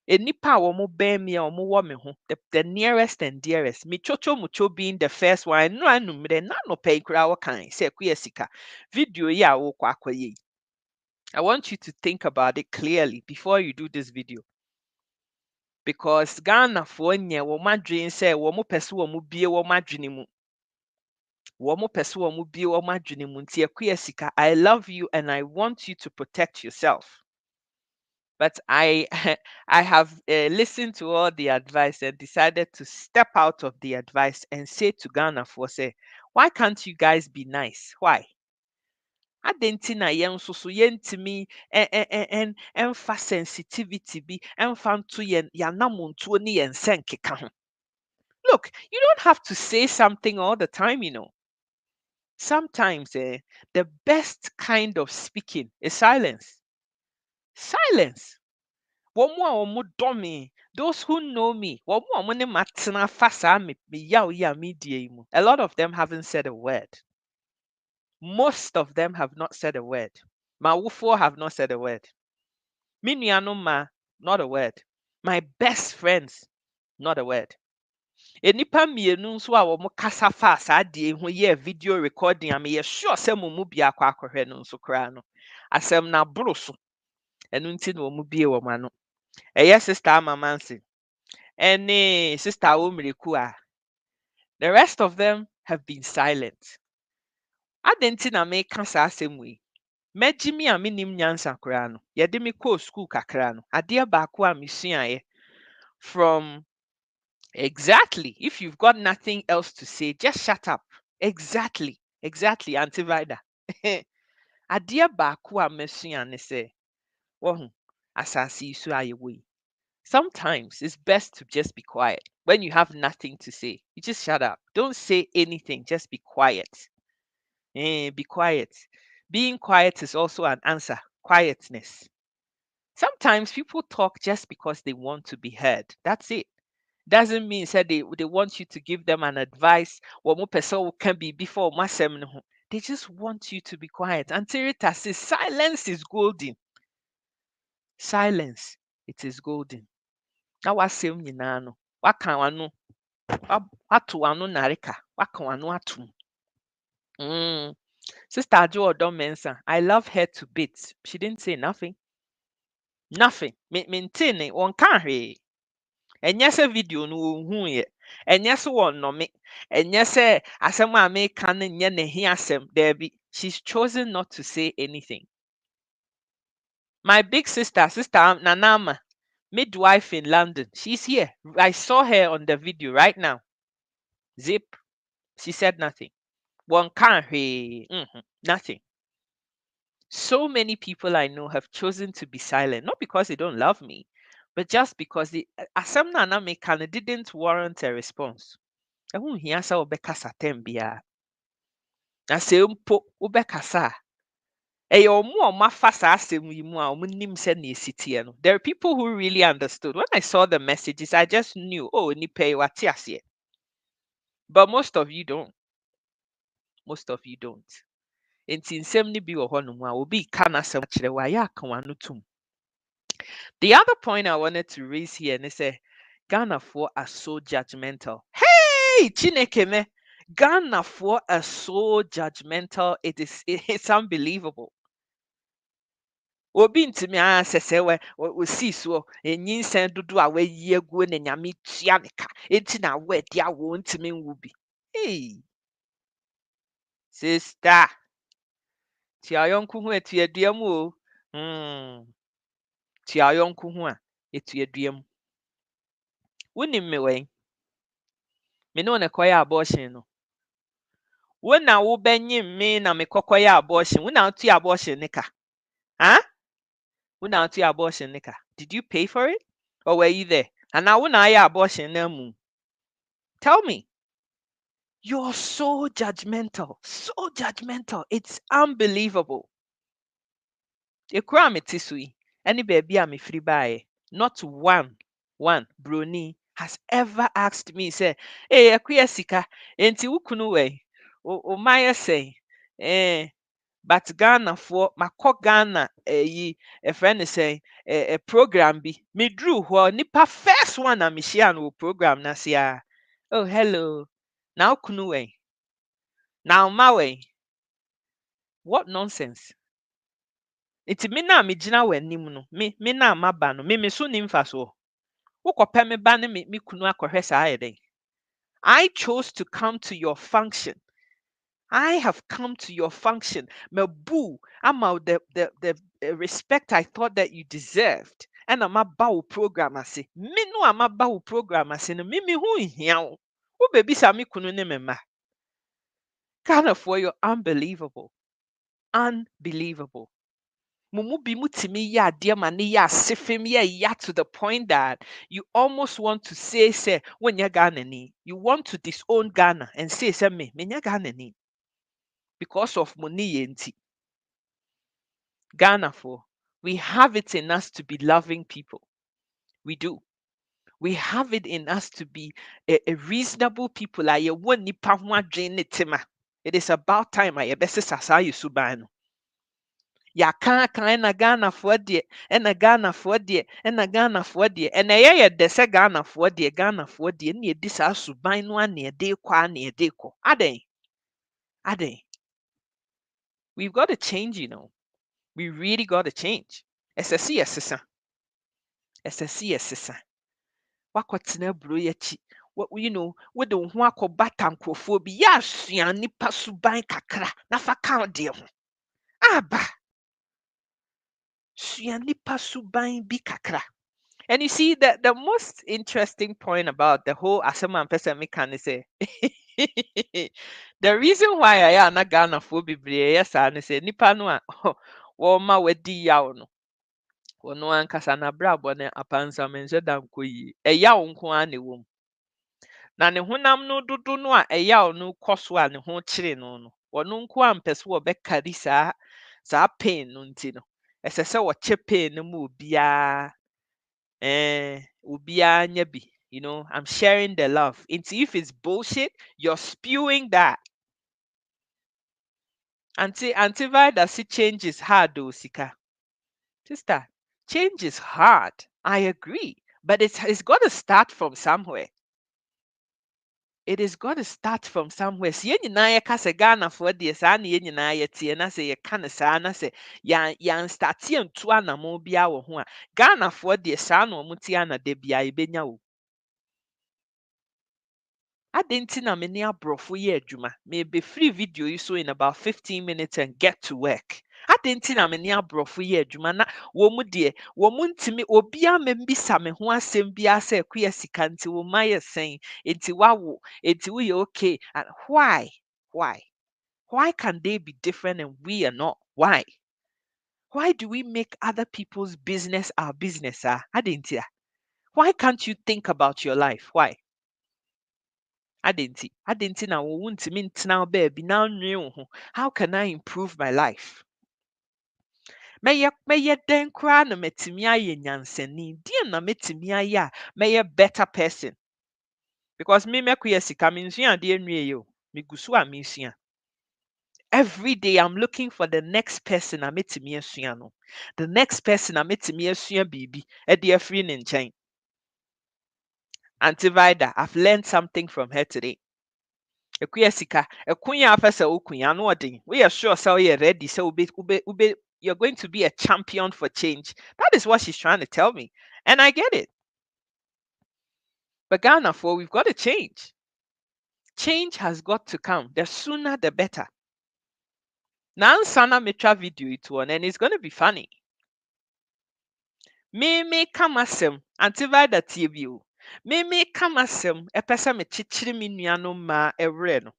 Enipa a wɔn bɛn me a wɔn wɔ me ho, the nearest and dearest. Me chocho mucho being the first one. No anumre na no pay koraa wɔkan sɛ kuya sika. Video yi a wɔkɔ akɔyɛ yi. I want you to think about it clearly before you do this video. Because Ghana for nye wɔn adwene sɛ wɔn pɛ sɛ wɔn bie wɔn adwene mu. Wɔn pɛ sɛ wɔn bie wɔn adwene mu nti ɛkuya sika. I love you and I want you to protect yourself. But I I have listened to all the advice and decided to step out of the advice and say to Ghana for say, why can't you guys be nice? Why? Adɛn na yɛn nso so yɛntumi ɛmfa sensitivity bi ɛmfa nto yɛn yɛanamontuo ne yɛn nsa nkeka ho. Look, you don't have to say something all the time, you know. Sometimes the best kind of speaking is silence. Silence. Wɔn a wɔn dɔ me, those who know me, wɔn a wɔn ne ma tena fa saa me yaw yi a media yi mu, a lot of them haven't said a word. Most of them have not said a word. Mawufoɔ have not said a word. Me nuanom ma, not a word. My best friends, not a word. Enipa mmienu nso a wɔn kasa fa saa adeɛ ho yɛ video recording a meyɛ sure sɛ mo mu bi akɔ akɔhwɛ no nso koraa no. Asɛm na boro so. Ɛno nti na wɔn bie wɔn ano. Ɛyɛ sister Amamansi. Ɛne sister Omiriku a. The rest of them have been silent. Adɛn nti na meka saa asɛm wei? Megye me a menim nyansa koraa no. Yɛde me kɔɔ school kakra no. Adeɛ baako a mesuaeɛ from exactly. If you've got nothing else to say, just shut up. Exactly. Exactly, Auntie Vida. Adeɛ baako a mesua ne sɛ, wɔhu asase yi so a yɛwɔ yi. Sometimes it's best to just be quiet. When you have nothing to say, you just shut up. Don't say anything, just be quiet. Be quiet. Being quiet is also an answer. Quietness. Sometimes people talk just because they want to be heard. That's it. doesn't mean say they want you to give them an advice. What person can be before masem no ho. They just want you to be quiet. Until it says silence is golden. Silence, it is golden. Now wasem nyinaa no, waka wano, wato wano nareka, waka wano atum. Sister Ajo Odom Mensah, I love her to bits. She didn't say nothing. Nothing. Maintain it. One can't hear. And yes, a video no who ye. And yes, one no me. And yes, asem a me can nye ne hi asem there be. She's chosen not to say anything. My big sister, Sister Nanama, midwife in London, she's here. I saw her on the video right now. Zip. She said nothing. One can't hear. Nothing. So many people I know have chosen to be silent, not because they don't love me, but just because the asem na na me kind didn't warrant a response. Ehun hia sɛ wobɛkasa tem biara. Na sɛ mpo wobɛkasa a, ɛyɛ ɔmo a ɔmo afa saa asɛm yi mu a ɔmo nim sɛ na esi teɛ no. There are people who really understood. When I saw the messages, I just knew, oh, nipa yi wate aseɛ. But most of you don't. Most of you don't. Nti nsɛm no bi wɔ hɔnom a obi ka n'asɛm akyerɛ wo a yɛ aka w'ano tom. The other point I wanted to raise here and say Ghana for are so judgmental. Hey, Chineke me. Ghana for are so judgmental. It's unbelievable. Obi ntimi a sese we see so enyinsen dodo a wayi agu na nyame tua ne ka enti na we dia wo ntimi nwu bi. Hey, sister, tia yonku ho etuaduam o. Tia yonku ho a etuaduam. Wonim me wɛn? Me no ne kɔyɛ abortion no. Wo na wo benyim me na me kɔkɔyɛ abortion. Wo na atu abortion ne ka. Huh? Wo na atu abortion ne ka. Did you pay for it? Or were you there? And now wo na ayɛ abortion na mu. Tell me. You're so judgmental. So judgmental. It's unbelievable. Ekura me tisui. Any baby a me free buy. Not one brony has ever asked me, say, hey, akuya sika, enti wukunu we, o maya say, but Ghana for makɔ Ghana, a friend is saying, a program be, me drew who nipa first one a me no program na siya. Oh, hello. Now kunu we. Now mawe. What nonsense. Iti me na me jina we nim no, me na maba no, me so nimfa so. Wokɔpɛ me ba ne me kunu akɔhwɛ saa ayɛ dɛn. I chose to come to your function. I have come to your function. Mebu, ama the respect I thought that you deserved. And I'm about program ase. Me no I'm about program ase no me hu nhia wo. Wo baby sa me kunu ne me ma. Ghana for you unbelievable. Unbelievable. Mumu bi mutimi ya dear mani ya sifim ya to the point that you almost want to say when you're Ghana ni, you want to disown Ghana and say me Ghana ni because of money yenti. Ghana for we have it in us to be loving people. We do. We have it in us to be a reasonable people. It is about time I best sasa you subano. Ya kan na Ghana for de na Ghana for de na Ghana for de na ye de se Ghana for de na ye di sa suban no na ye de kwa na ye de ko aden we've got to change, you know. We really got to change. SSC wakotena bro ye chi what you know with the ho akobata nkrofo bi ya sua nipa suban kakra na fa kan de ho aba sua nipa suban bi kakra. And you see that the most interesting point about the whole Asema person mechanism the reason why I am not Ghana for Biblia, yes, I say nipa no a woma wedi yaw no. Wono ankasa na brabo ne apansa mense danko yi. Eyaw nko ane wom. Na ne honam no dodo no a eyaw no koso a ne ho kire no no. Wono nko ampese wo bekari saa pain no nti no. Esese wo che pain no mu obia obiara nya bi You know, I'm sharing the love. If it's bullshit, you're spewing that. Until Vida see change is hard though, Sika. Sister, change is hard. I agree. But it's got to start from somewhere. It is got to start from somewhere. Si yɛn nyinaa yɛka sɛ Ghanafoɔ deɛ saa na yɛn nyinaa yɛteɛ na sɛ yɛka no saa na sɛ yɛn starte ntu anammɔn biara wɔ ho a Ghanafoɔ deɛ saa na wɔn te ana da biara yɛbɛnya o. Adɛn nti na me ne aborɔfo yɛ adwuma? Mebɛfiri video yi so in about 15 minutes and get to work. Adɛn nti na me ne aborɔfo yɛ adwuma na wɔn deɛ wɔn ntumi obiara mmisa me ho asɛm biara sɛ ɛkɔyɛ sika nti wɔn mma yɛ sɛn nti wawo nti woyɛ okay. And why? Why? Why can they be different and we are not? Why? Why do we make other people's business our business? Adɛn nti a? Why can't you think about your life? Why? Adɛn na wontumi ntena wo baabi na nwene wo ho. How can I improve my life? Mɛyɛ dɛn koraa na matumi ayɛ nyansani? Deɛ na mɛtumi ayɛ a mɛyɛ better person? Because me mɛkɔyɛ sika mensua adeɛ nwie o. Megu so a mensua. Every day I'm looking for the next person a mɛtumi asua no. The next person a mɛtumi asua biribi de afiri ne nkyɛn. Auntie Vida, I've learned something from her today. Ekuya sika, ekunya afesa okunya no odin. We are sure so you're ready. So you're going to be a champion for change. That is what she's trying to tell me. And I get it. But Ghana for we've got to change. Change has got to come. The sooner the better. Now Sana Mitra video it one and it's gonna be funny. Me kamasem antivi that TV. Me kamasem a pesa me chichiri mi nuano ma ewre no.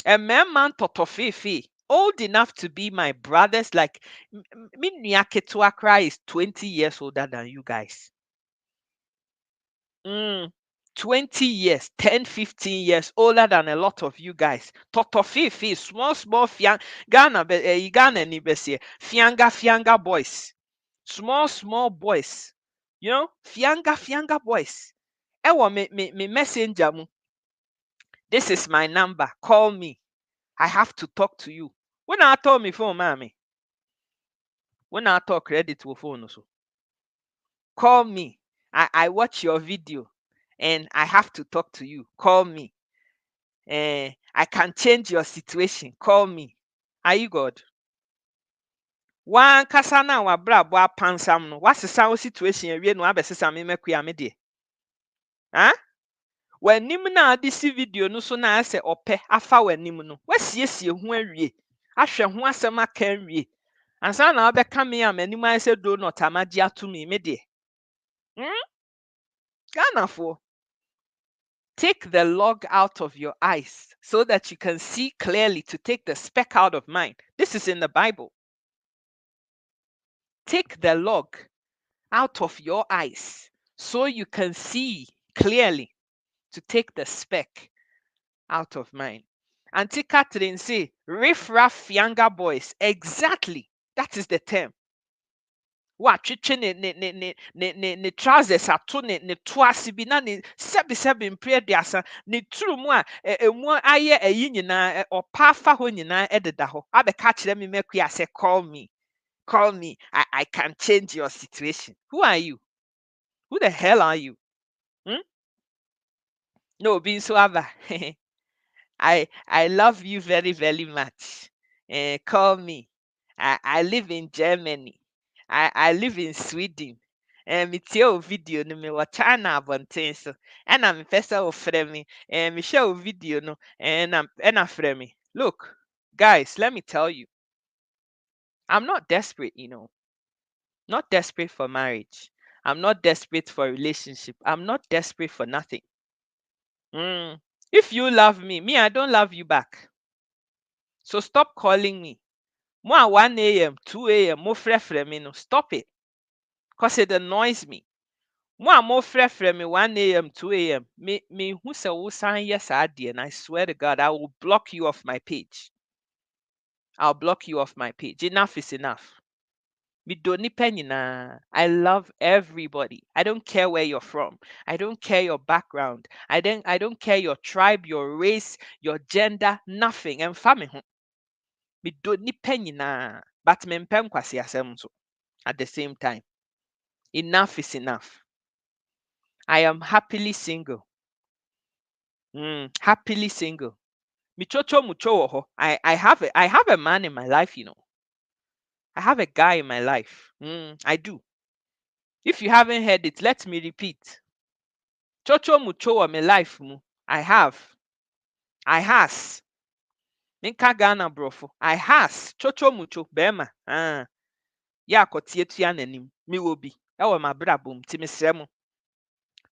A man totofifi, old enough to be my brothers, like me nua cry is 20 years older than you guys. 20 years, 10, 15 years older than a lot of you guys. Totofifi, small Ghana ni besie, fianga boys. Small boys. You know, fianga boys. Ewa me messenger mu. This is my number. Call me. I have to talk to you. When I told me phone, mommy. When I talk credit to phone also. Call me. I watch your video and I have to talk to you. Call me. I can change your situation. Call me. Are you God? One kasana wa bra boa pansam no. What's the sound situation we no abesesa me mekuya me de? Huh? W'anim na ade si video no so na asɛ ɔpɛ afa w'anim no wasiesie ho awie ahwɛ ho asɛm aka awie ansa na wabɛka me a m'anim ayɛ sɛ donut amagye ato me deɛ Ghanafoɔ, take the log out of your eyes so that you can see clearly, to take the speck out of mine. This is in the Bible. Take the log out of your eyes so you can see clearly, to take the speck out of mine. Auntie Catherine say, riff-raff younger boys. Exactly. That is the term. What ne trousers ato ne toase bi na ne sebi mpre de asa ne turu mu a emu aye ayi nyina opa afa ho nyina ededa ho abeka kire me mekua say call me. I can change your situation. Who are you? Who the hell are you? No, being so ever. I love you very, very much. Call me. I live in Germany. I live in Sweden. Metie wo video no mewɔ China abɔnten so. Ɛna mepɛ sɛ wofrɛ me. Mehwɛ wo video no ɛna frɛ me. Look, guys, let me tell you. I'm not desperate, you know. Not desperate for marriage. I'm not desperate for a relationship. I'm not desperate for nothing. If you love me, I don't love you back. So stop calling me. Mo at 1 a.m., 2 a.m., mo frɛ me no. Stop it. Because it annoys me. Mo frɛ me 1 a.m., 2 a.m. Me who say wo san yes and I swear to God, I will block you off my page. I'll block you off my page. Enough is enough. Medɔ nipa nyinaa. I love everybody. I don't care where you're from. I don't care your background. I don't care your tribe, your race, your gender, nothing. And me ho. Medɔ nipa nyinaa. But mempɛ nkwasiasɛm nso at the same time. Enough is enough. I am happily single. Happily single. Michocho mucho wɔ hɔ. I have a man in my life, you know. I have a guy in my life. I do. If you haven't heard it, let me repeat. Chocho mucho wɔ my life mu. I have. I has. Minka Ghana brofo. I has. Chocho mucho. Bema. Ya akotie tua n'anim. Mi wɔ bi. Ɛwɔ m'abrabɔ mu. Ti mesrɛ mo.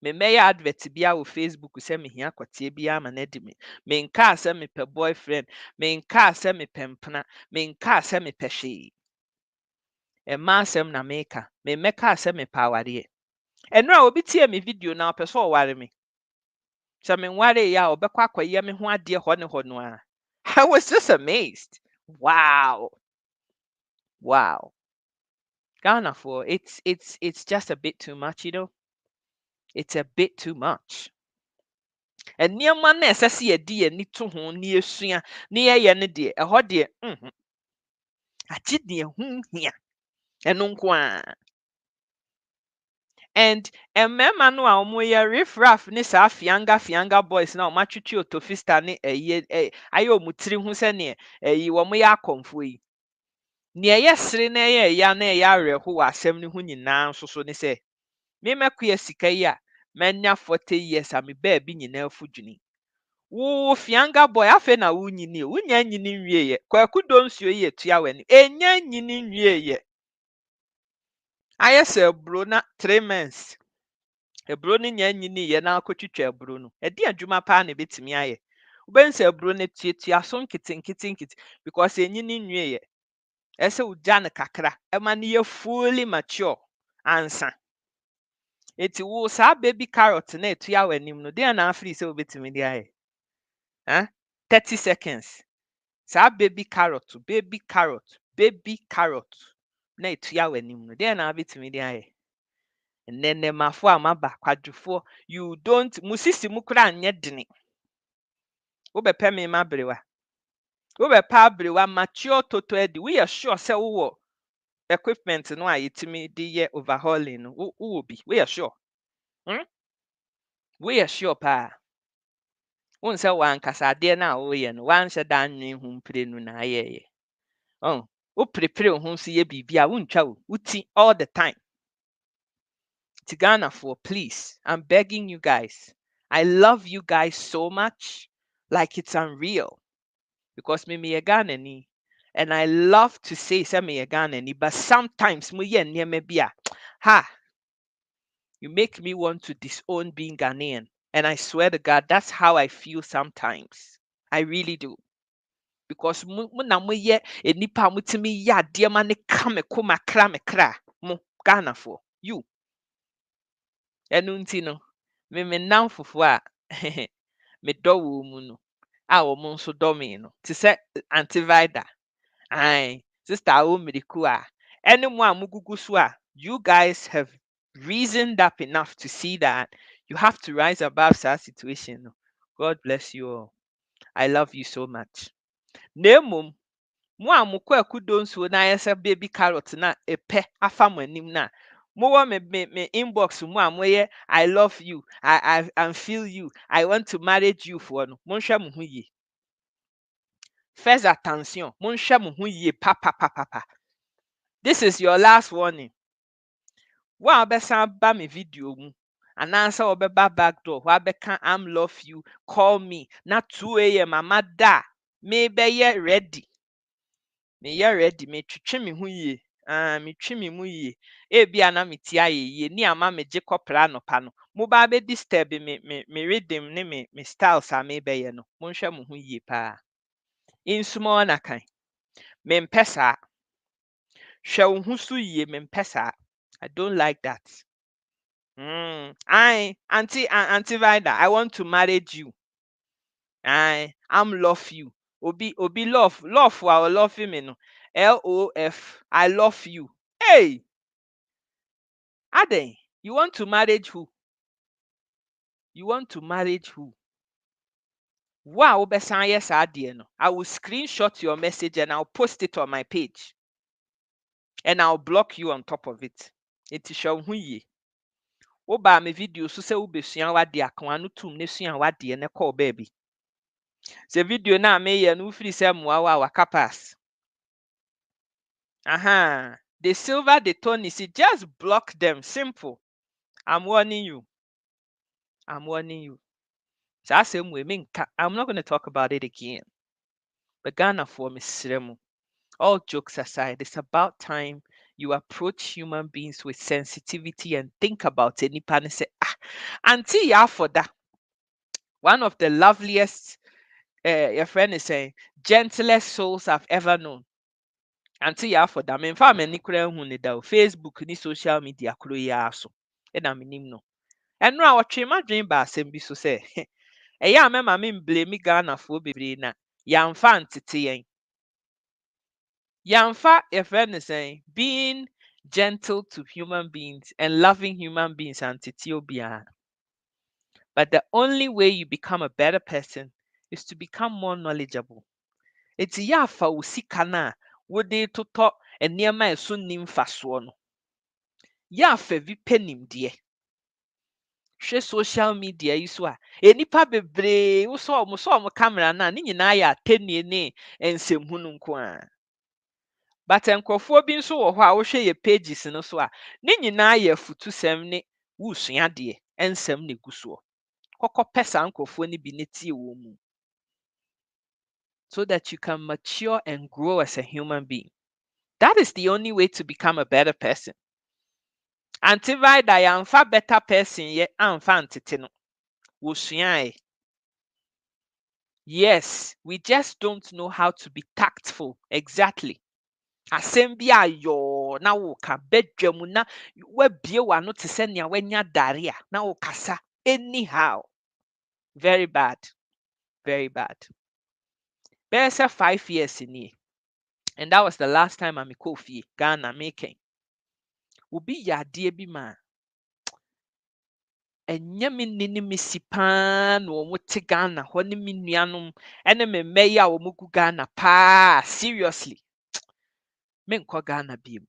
Memmɛyɛ advert biara wɔ Facebook sɛ mehia akɔteɛ biara ma no adi me. Menkaa sɛ mepɛ boyfriend. Menkaa sɛ mepɛ mpena. Menkaa sɛ mepɛ hwee. Ɛmma asɛm na meka. Memmɛkaa sɛ mepɛ awareɛ. Ɛno a obi tie me video na ɔpɛ sɛ ɔware me. Sɛ menwareeɛ a ɔbɛkɔ akɔyɛ me ho adeɛ hɔ ne hɔ no a. I was just amazed. Wow. Wow. Ghana for it's just a bit too much, you know. It's a bit too much. And nneɛma na ɛsɛ sɛ yɛde yɛni to ho na yɛsua na yɛyɛ no deɛ ɛhɔ deɛ agye deɛ ho hia ɛno nko a. And mmarima no a wɔyɛ riffraff ne saa fianga boys na wɔatwitwi otofista ne ayɛ wɔn tiri ho sɛneɛ wɔyɛ akɔmfo yi. Nea ɛyɛ sere na ɛyɛ ɛya na ɛyɛ awerɛho wɔ asɛm no ho nyinaa nso so ne sɛ memɛkoa sika yi a manya 40 years a me baabi nyinaa fo dwene. Wo fianga boy afei na wo nyini o. Wonya nyini nwieyɛ. Kwaku do nsuo yi etua w'ani. Enya nyini nwieyɛ. Ayɛ sɛ aburo na 3 months. Aburo no nya nyini yɛ na akɔtwitwa aburo no. Ɛde adwuma paa na ebetumi ayɛ. Wobɛn sɛ aburo no tuatua so nkete because enyini nwieyɛ. Ɛsɛ wogya no kakra. Ɛma no yɛ fully mature ansa. Eti wo saa baby carrot na etua w'anim no. Deɛ na afiri sɛ wobetumi de ayɛ. 30 seconds. Saa baby carrot na etua w'anim no. Deɛ na abetumi de ayɛ. Nnɛnnɛmafo a maba kwadwofoɔ, you don't musisi mu kora anyɛ dene. Wobɛpɛ me ma berewa. Wobɛpɛ aberewa mature toto adi. Woyɛ sure sɛ wowɔ equipment no a yɛtumi de yɛ overhauling no. Wowɔ bi. Woyɛ sure. Woyɛ sure paa. Won sɛ wankasa adeɛ no a woyɛ no wanhyɛ da anwen ho mprenu na ayɛyɛ. Wo prepare wo ho so yɛ biribi a wontwa wo. Wuti all the time. Ghana for please, I'm begging you guys. I love you guys so much, like it's unreal. Because me Ghanani, and I love to say me Ghanani, but sometimes you make me want to disown being Ghanaian. And I swear to God, that's how I feel sometimes. I really do. Because na moye enipa mutimi ya adeɛ ma ne ka me koma kra me kra mo Ghana for you. Ɛno nti no me nnamfofo a me dɔ wɔ mu no a wɔn nso dɔ me no te sɛ antivida sister a wɔ mmiriku a ɛne mo a mogugu so a you guys have reasoned up enough to see that you have to rise above that situation. God bless you all. I love you so much. Na mmom mo a mokɔ akudo nsuo na ayɛ sɛ baby carrot na epɛ afa mo anim na mowɔ me inbox mu a moyɛ I love you, I feel you, I want to marry you for no monhwɛ mo ho yie. First attention, monhwɛ mo ho yie papa. This is your last warning. Wo a wobɛsan ba me video mu anaasɛ wɔbɛba back door hɔ abɛka I'm love you, call me na 2 a.m. mama da mebɛyɛ ready. Meyɛ ready, metwitwe me ho yie. Metwi me mu yie. Ebia na meti ayɛ yie ni ama megye kɔpra anɔpa no. Moba be disturb me rhythm ne me styles a mebɛyɛ no. Monhwɛ mo ho yie paa. Insumɔ na kan. Mempɛ saa. Hwɛ wo ho so yie, mempɛ saa. I don't like that. Auntie Vida, I want to marry you. I'm love you. Obi love wa love me no. LOF, I love you. Hey, Aden, you want to marry who? You want to marry who? Wow, yes, no. I will screenshot your message and I'll post it on my page. And I'll block you on top of it. It is show who ye. Oba me video so se ubesua wade akwa no tum ne sua wade ne call baby. Se video na me ye no free se mwa wa waka pass. Aha. The silver, the Tony, see, just block them. Simple. I'm warning you. I'm warning you. So I say, I'm not going to talk about it again. But Ghana for me, Sremu. All jokes aside, it's about time you approach human beings with sensitivity and think about any and say, auntie, yeah, for that. One of the loveliest, your friend is saying, gentlest souls I've ever known. Auntie, yeah, for that. Me fa me ni kura hu ni da Facebook ni social media kuro ya so. E na me nim no. Enro a wotwe madwen ba asem bi so se. Eye a mema me blame Ghana fo bebre na. Yamfa ntete yen. Yamfa your friend is saying being gentle to human beings and loving human beings ntete obia. But the only way you become a better person is to become more knowledgeable. It's yafa usika na wode toto enema eso nim faso no. Yafa vi penim de. Hwɛ social media yi so a enipa bebree wo so omo camera na ne nyinaa yɛ atenie ne nsɛmhu no nko a. But nkurɔfoɔ bi nso wɔ hɔ a wohwɛ yɛ pages no so a ne nyinaa yɛ afutusɛm ne wusua deɛ nsɛm na egu soɔ. Kɔkɔpɛ saa nkurɔfoɔ no bi ne tie wɔ mu. So that you can mature and grow as a human being. That is the only way to become a better person. Antivida yamfa better person ye amfa ntete no. Wosuae. Yes, we just don't know how to be tactful. Exactly. Asɛm bi ayɔ na wo ka bedwa mu na wabie w'ano te sɛ nea wanya dare a na wo kasa anyhow. Very bad. Very bad. Bɛyɛ sɛ 5 years nie. And that was the last time I'm fie Ghana making. Obi yɛ adeɛ bi ma ɛnyɛ me nini me si paa na wɔn te Ghana hɔ ne me nuanom ɛne me mma yi a wɔn gu Ghana paa seriously. Menkɔ Ghana biem.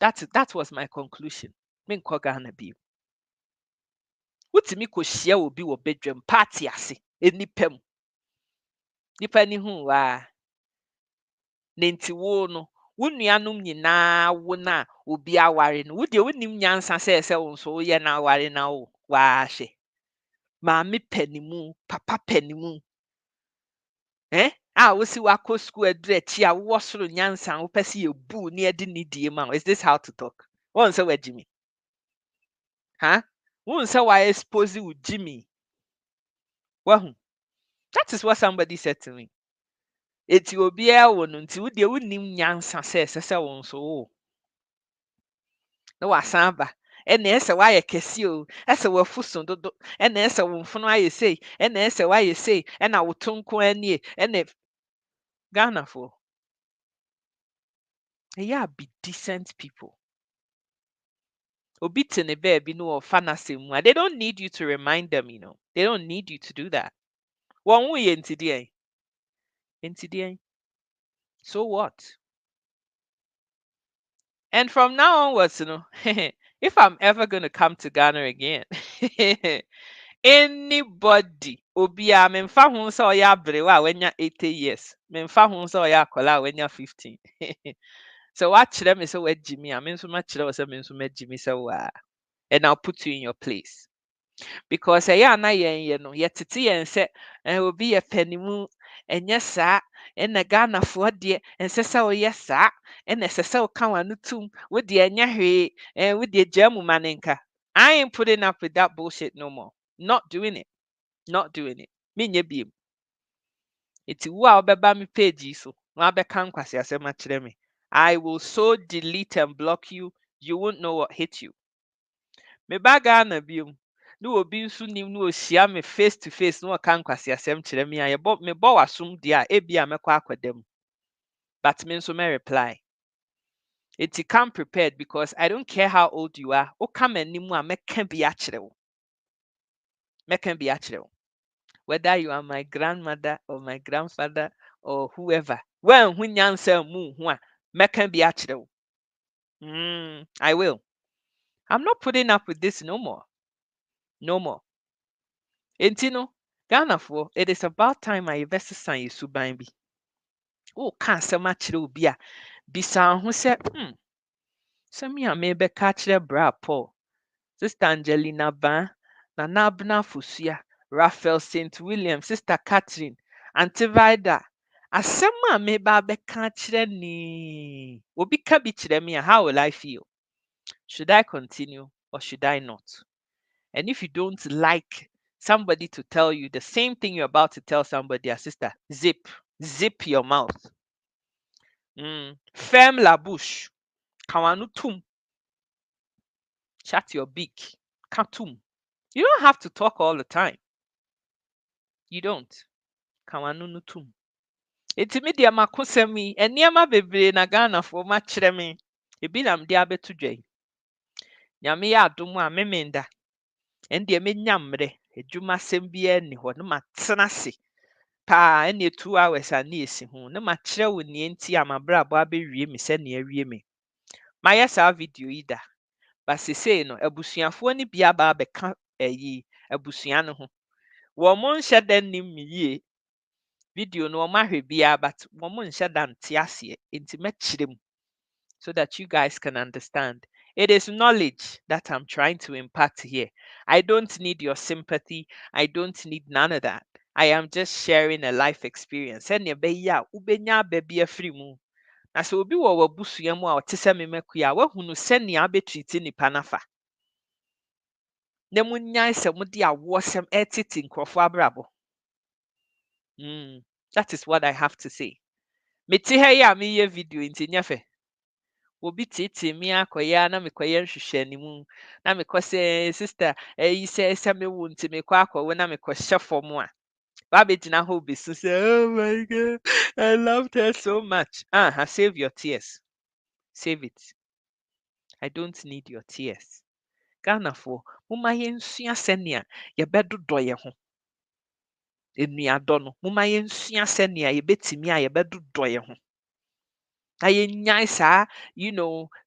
That was my conclusion. Menkɔ Ghana biem. Wotumi kɔhyia obi wɔ bedwam party ase enipa mu. Nipa ni hu wa. Ne nti wo no wo nuanom nyinaa wo na obi aware no wo de wonim nyansa sɛ wo nso woyɛ na aware na wo waahwɛ. Maame panimu, papa panimu. Wosi wako school aduru akyi a wo soro nyansa wo pɛ sɛ yɛbu ne yɛde ne die ma. Is this how to talk? Wɔn sɛ wagyi me. Wɔn sɛ wa expose wo Jimmy. Wahu. That is what somebody said to me. Eti obiara wo no nti wo de wonim nyansa sɛ wo nso wo. Na wasan ba. Ɛna ɛsɛ wayɛ kɛse o. Ɛsɛ wafu so dodo. Ɛna ɛsɛ wo mfono ayɛ sei. Ɛna ɛsɛ wayɛ sei. Ɛna wo tonko anie. Ɛna Ghana for. Yeah, be decent people. Obi te ne baby no fantasy mu. They don't need you to remind them, They don't need you to do that. Wɔn wo yɛ ntideɛ. Ntideɛ. So what? And from now onwards, if I'm ever going to come to Ghana again, anybody, obia, memfa ho sɛ ɔyɛ abrewa a wanya 80 years. Memfa ho sɛ ɔyɛ akwadaa a wanya 15. So wakyerɛ me sɛ wagyi me a me nso makyerɛ wo sɛ me nso magyi me sɛ wo a. And I'll put you in your place. Because ɛyɛ a na yɛn no yɛtete yɛn sɛ obi yɛ panimu ɛnyɛ saa ɛna Ghanafoɔ deɛ ɛnsɛ sɛ woyɛ saa ɛna ɛsɛ sɛ woka w'ano tum wo deɛ ɛnyɛ hwee wo deɛ gyaa mu ma ne nka. I ain't putting up with that bullshit no more. Not doing it. Not doing it. Menyɛ biem. Eti wo a wobɛba me page yi so na wabɛka nkwasiasɛm akyerɛ me. I will so delete and block you. You won't know what hit you. Meba Ghana biem. No obi nso nim no ohyia me face to face no ɔka nkwasiasɛm kyerɛ me a mebɔ w'asom deɛ a ebi a mɛkɔ akɔda mu. But me nso me reply. It's come prepared because I don't care how old you are. O come anymore, can be actual. Can be actual. Whether you are my grandmother or my grandfather or whoever. When answer mu can be actual. I will. I'm not putting up with this no more. No more. Intino, Ghana for it is about time I invest sign you suban bi. Oh, can't so much be a bisa who said, send me a maybe catch the bra Paul. Sister Angelina Ban, Nana Abna Fusia, Raphael St. William, Sister Catherine, Auntie Vida. Asɛm a meba bɛka akyerɛ ni. Obi ka bi kyerɛ me a, how will I feel? Should I continue or should I not? And if you don't like somebody to tell you the same thing you're about to tell somebody, a sister, zip your mouth. Ferme la bouche. Kawanu tum. Shut your beak. Katum. You don't have to talk all the time. You don't. Kawanu no tum. Enti me deɛ m'akosɛm yi, nneɛma bebree na Ghanafoɔ makyerɛ me. Ebi na mede abɛto dwa yi. Nyame yɛ adom a memenda. Ɛndeɛ menya mmerɛ. Adwumasɛm biara nni hɔ. Na matena ase paa ɛne 2 hours a ne esi ho. Na makyerɛ wo nea nti a m'abrabɔ abɛwie me sɛnea awie me. Mayɛ saa video yi da. Ba sesei no, abusuafoɔ no bi aba abɛka abusua no ho. Wɔn nhyɛ da nnim me yie. Video no wɔn ahwɛ biara, but wɔn nhyɛ da nte aseɛ. Nti mɛkyerɛ mu so that you guys can understand. It is knowledge that I'm trying to impart here. I don't need your sympathy. I don't need none of that. I am just sharing a life experience. Sɛnea ɛbɛyɛ a wobɛnya aba bi afiri mu. Na sɛ obi wɔ w'abusua mu a ɔte sɛ me M'akos a wahunu sɛnea abɛtreat nipa nafa. Na munyae sɛ mode awɔsɛm ɛtete nkurɔfoɔ abrabɔ. That is what I have to say. Mete ha yi a meyɛ video nti nyɛ fɛ. Obi tete me akɔyɛ a na mekɔyɛ nhwehwɛnimu. Na mekɔ sɛ sister ɛyi sɛ mewo nti mekɔ akɔwo na mekɔhyɛ fam a. Babegyina hɔ besu sɛ, oh my God, I loved her so much. Save your tears. Save it. I don't need your tears. Ghanafoɔ, momma yɛnsua sɛnea yɛbɛdodɔ yɛn ho. Enuadɔ no, momma yɛnsua sɛnea yɛbɛtumi a yɛbɛdodɔ yɛn ho. Na yɛnyae saa,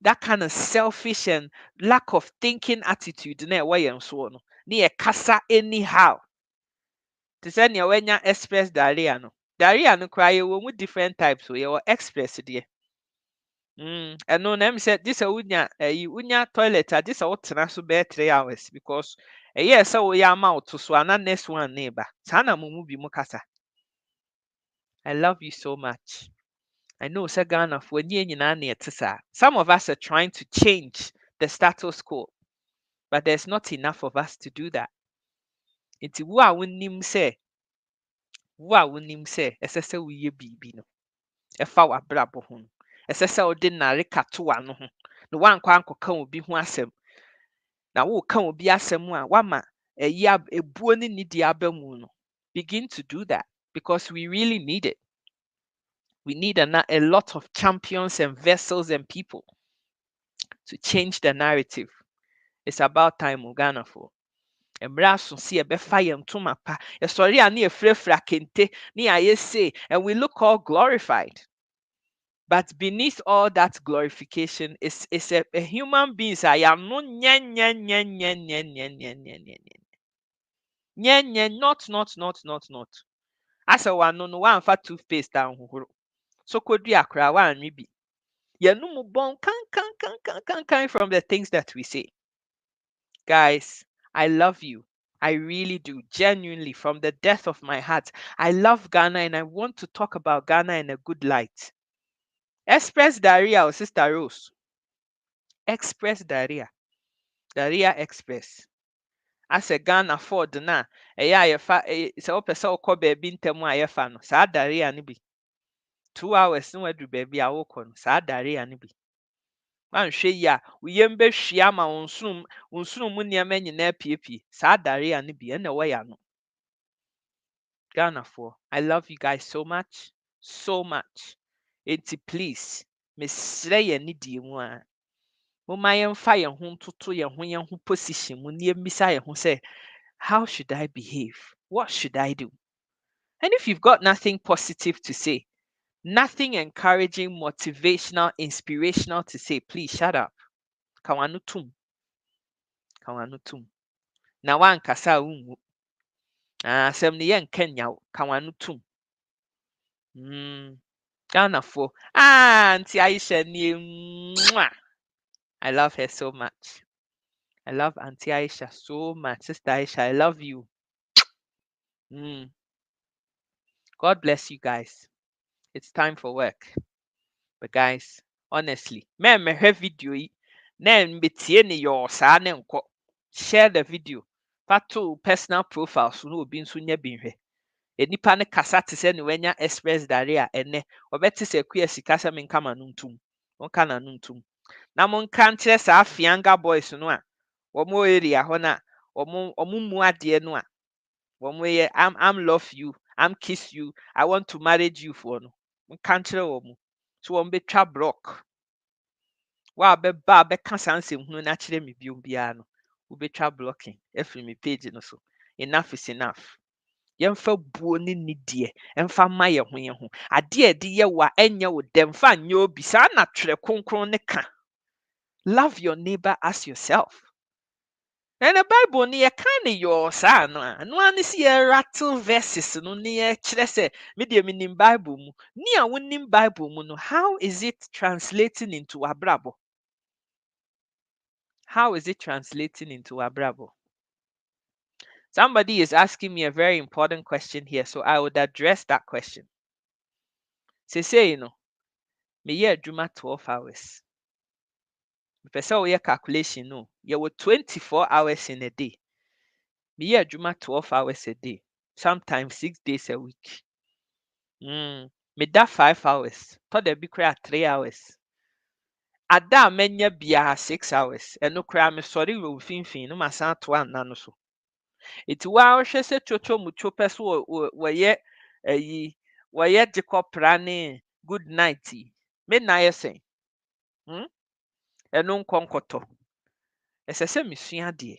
that kind of selfish and lack of thinking attitude na ɛwɔ yɛn soɔ no. Na yɛkasa anyhow. Te sɛ nea wanya express diarrhea no. Diarrhea no koraa yɛwɔ mu different types o. Yɛwɔ express deɛ. Ɛno na ɛm sɛ gye sɛ wonya toilet a gye sɛ wotena so bɛyɛ 3 hours because ɛyɛ sɛ woyɛ ama wo to so ana next one ne ba. Saa na mo mu bi mu kasa. I love you so much. I know sɛ Ghanafoɔ nie nyinaa na yɛte saa. Some of us are trying to change the status quo, but there's not enough of us to do that. Nti wo a wonim sɛ ɛsɛ sɛ woyɛ biribi no, ɛfa w'abrabɔ ho no. Ɛsɛ sɛ wode nnare kato w'ano ho. Na woankɔ ankɔka obi ho asɛm. Na woka obi asɛm a wama ebuo ne nidi aba mu no. Begin to do that because we really need it. We need a lot of champions and vessels and people to change the narrative. It's about time, Ghanafoɔ. Mmerɛ aso si ɛbɛfa yɛn ntoma pa. Yɛsɔre a ne yɛfirafira kente ne ayɛ sei, and we look all glorified. But beneath all that glorification is a human being. Not. Asa wano no wamfa toothpaste anhohoro. So kodua kra wanwe bi. Yɛnum bɔn kan from the things that we say. Guys, I love you. I really do, genuinely, from the depth of my heart. I love Ghana and I want to talk about Ghana in a good light. Express diarrhea, Sister Rose. Express diarrhea. Diarrhea express. As a Ghana Ford na, yɛfa sɛ wopɛ sɛ wokɔ baabi ntɛm a yɛfa no, saa diarrhea no bi. 2 hours na wadu baabi a wokɔ no, saa diarrhea no bi. Manhwɛ yi a, wo yam bɛhwie ama wo nsono mu nneɛma nyinaa piepie. Saa diarrhea no bi, ɛna ɛwɔ yɛ ano. Ghanafoɔ, I love you guys so much, so much. Enti please, mesrɛ yɛ ne die mu a momma yɛmfa yɛn ho ntoto yɛn ho position mu na yɛmmisa yɛn ho sɛ how should I behave? What should I do? And if you've got nothing positive to say, nothing encouraging, motivational, inspirational to say, please shut up. Kawanu tum. Kawanu tum. Na wankasa unwu. Asɛm no yɛnka nya wo. Kawanu tum. Ghana Auntie Aisha nie. I love her so much. I love Auntie Aisha so much. Sister Aisha, I love you. God bless you guys. It's time for work. But guys, honestly, me video yi, na mbetie ne yo saa ne nko. Share the video. Pato personal profile so no obi nso nya bi hwɛ. Enipa ne kasa te sɛ ne wanya express dare a ene obɛte sɛ kuya sika sɛ menka ma no ntum. Monka na no ntum. Na monka nkyerɛ saa fianga boys no a wɔn area hɔ na wɔn mu adeɛ no a wɔn yɛ I'm love you, I'm kiss you, I want to marry you for no. Monka nkyerɛ wɔn. So wɔn betwa block. Wa bɛba bɛka saa nsɛmhunu na kyerɛ me bio biara no. Wobɛtwa blocking ɛfiri me page no so. Enough is enough. Yɛmfa buo ne nidie ɛmfa ma yɛn ho. Ade a ɛde yɛ wa ɛnyɛ wo dɛm fa nyɛ obi saa na twerɛ kronkron ne ka. Love your neighbor as yourself. And the Bible ni yɛka ne yɔ saa no a no ani si rattle verses no ne yɛkyerɛ sɛ me deɛ menim Bible mu. Ni a wonim Bible mu no, how is it translating into abrabɔ? How is it translating into abrabɔ? Somebody is asking me a very important question here, so I would address that question. Say, you know, me yɛ adwuma 12 hours. Mepɛ sɛ woyɛ calculation no, yɛwɔ 24 hours in a day. Me yɛ adwuma 12 hours a day, sometimes 6 days a week. Me da 5 hours, tɔ da bi koraa 3 hours. Ada a manya biara 6 hours, ɛno koraa mesɔre wɔ mfimfini no masan to anna no so. Iti wa wohwɛ sɛ twotwo mutwo pɛ so wɔyɛ ayi wɔyɛ gyekɔpra ne good night yi. Me na yɛ sɛn? Ɛno nkɔnkɔtɔ. Ɛsɛ sɛ mesua adeɛ.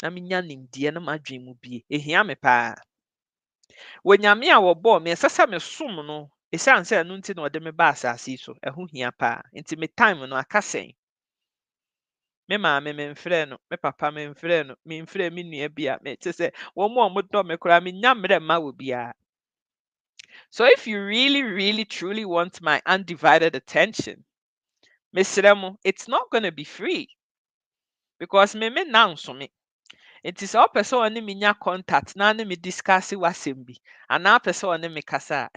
Na menya nimdeɛ na madwen mu bie. Ehia me paa. Wonyame a wɔbɔɔ me ɛsɛ sɛ mesom no. Esiane sɛ ɛno nti na ɔde me ba asase yi so. Ɛho hia paa. Nti me time no aka sɛn. Me maame memfrɛ no, me papa memfrɛ no, memfrɛ me nua bi a mete sɛ wɔn a wɔdɔ me koraa menya mmerɛ mma wɔ biara. So if you really, really, truly want my undivided attention, mesrɛ mo, it's not going to be free. Because me now so me. It is all person ɔne me nya contact na ne me discuss wasɛm bi. Anaa person ɔne me kasa.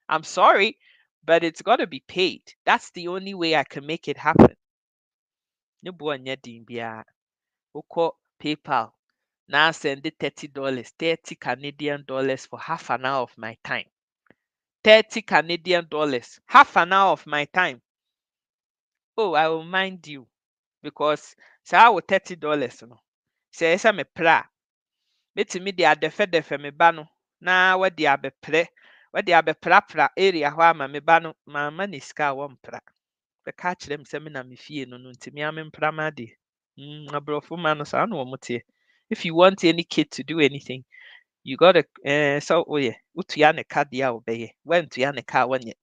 I'm sorry, but it's got to be paid. That's the only way I can make it happen. Ne bo ɔnyɛ din biara. Wokɔ PayPal. Now send the $30, 30 Canadian dollars for half an hour of my time. 30 Canadian dollars, half an hour of my time. Oh, I will mind you. Because say I will $30 no. Say esa me pra. Metimi de adefe me ba no. Na we de abepre. We de abepra area hɔ ama me ba no. Ma ni sika wo mpra. Be ka kyerɛ me sɛ me na me fie no no ntimi mpra ma de. Abrofo ma no sa na wo tie. If you want any kid to do anything, you got to so yeah, utua ne ka de a obeye. When tuya ne ka wonye.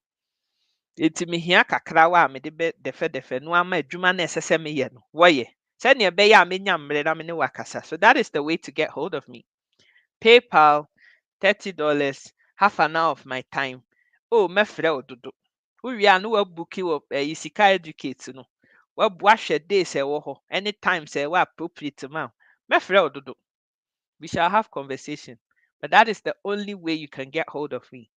Enti mehia kakra wa me de be defe no ama adwuma na ɛsɛ sɛ meyɛ no. Wɔyɛ. Sɛ ne ɛbɛyɛ a menya mmerɛ na me ne wakasa. So that is the way to get hold of me. PayPal, $30, half an hour of my time. Oh, mɛfrɛ ododo. Uwie a no wabuki wɔ sika educate no. Wahwɛ days ɛwɔ hɔ. Anytime sɛ ɛwɔ appropriate ma. Mɛfrɛ ododo. We shall have conversation. But that is the only way you can get hold of me.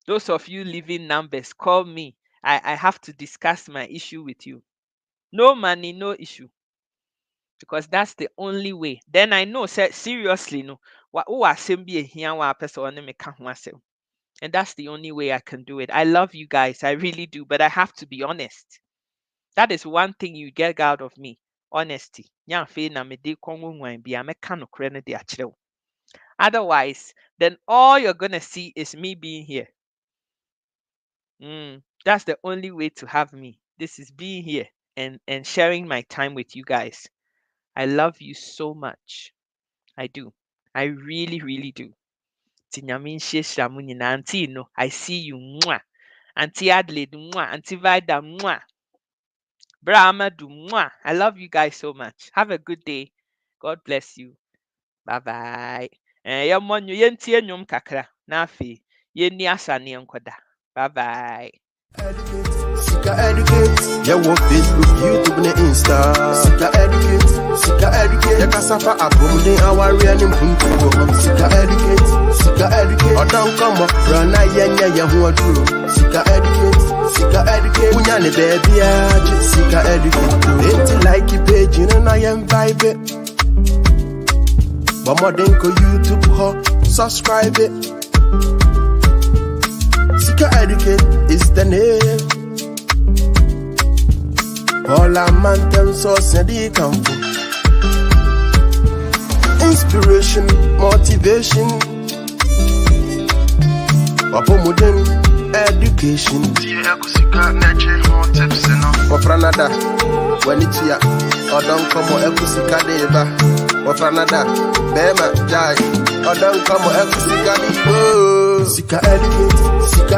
Those of you leaving numbers, call me. I have to discuss my issue with you. No money, no issue. Because that's the only way. Then I know, seriously, no. And that's the only way I can do it. I love you guys. I really do. But I have to be honest. That is one thing you get out of me. Honesty. Otherwise, then all you're going to see is me being here. That's the only way to have me. This is being here and sharing my time with you guys. I love you so much. I do. I really, really do. Tinyamin Sheshamu nyinaa. Auntie no, I see you. Mwah. Auntie Adelaide, mwah. Auntie Vida, mwah. Bra Amadou, mwah. I love you guys so much. Have a good day. God bless you. Bye bye. Yamonyo yentie nyom kakra. Na afi yenni asane nkoda. Bye bye. Sika educate, yeah, what Facebook, YouTube, and Insta. Sika educate, yeah, Casafa, Abum, our real Punto. Sika educate, or don't come up, run, yeah, who are true. Sika educate, Punyani, baby, Sika educate. Ain't like you page, you know, I am vibe it. But more than YouTube, subscribe it. Sika educate is the name. All our man them so they come for inspiration, motivation, modern education. Wafranada, when it's here, or don't come or Ekusika deba. Wafranada, Bema, Jai, or don't come or Ekusika deba. Sika educate, Sika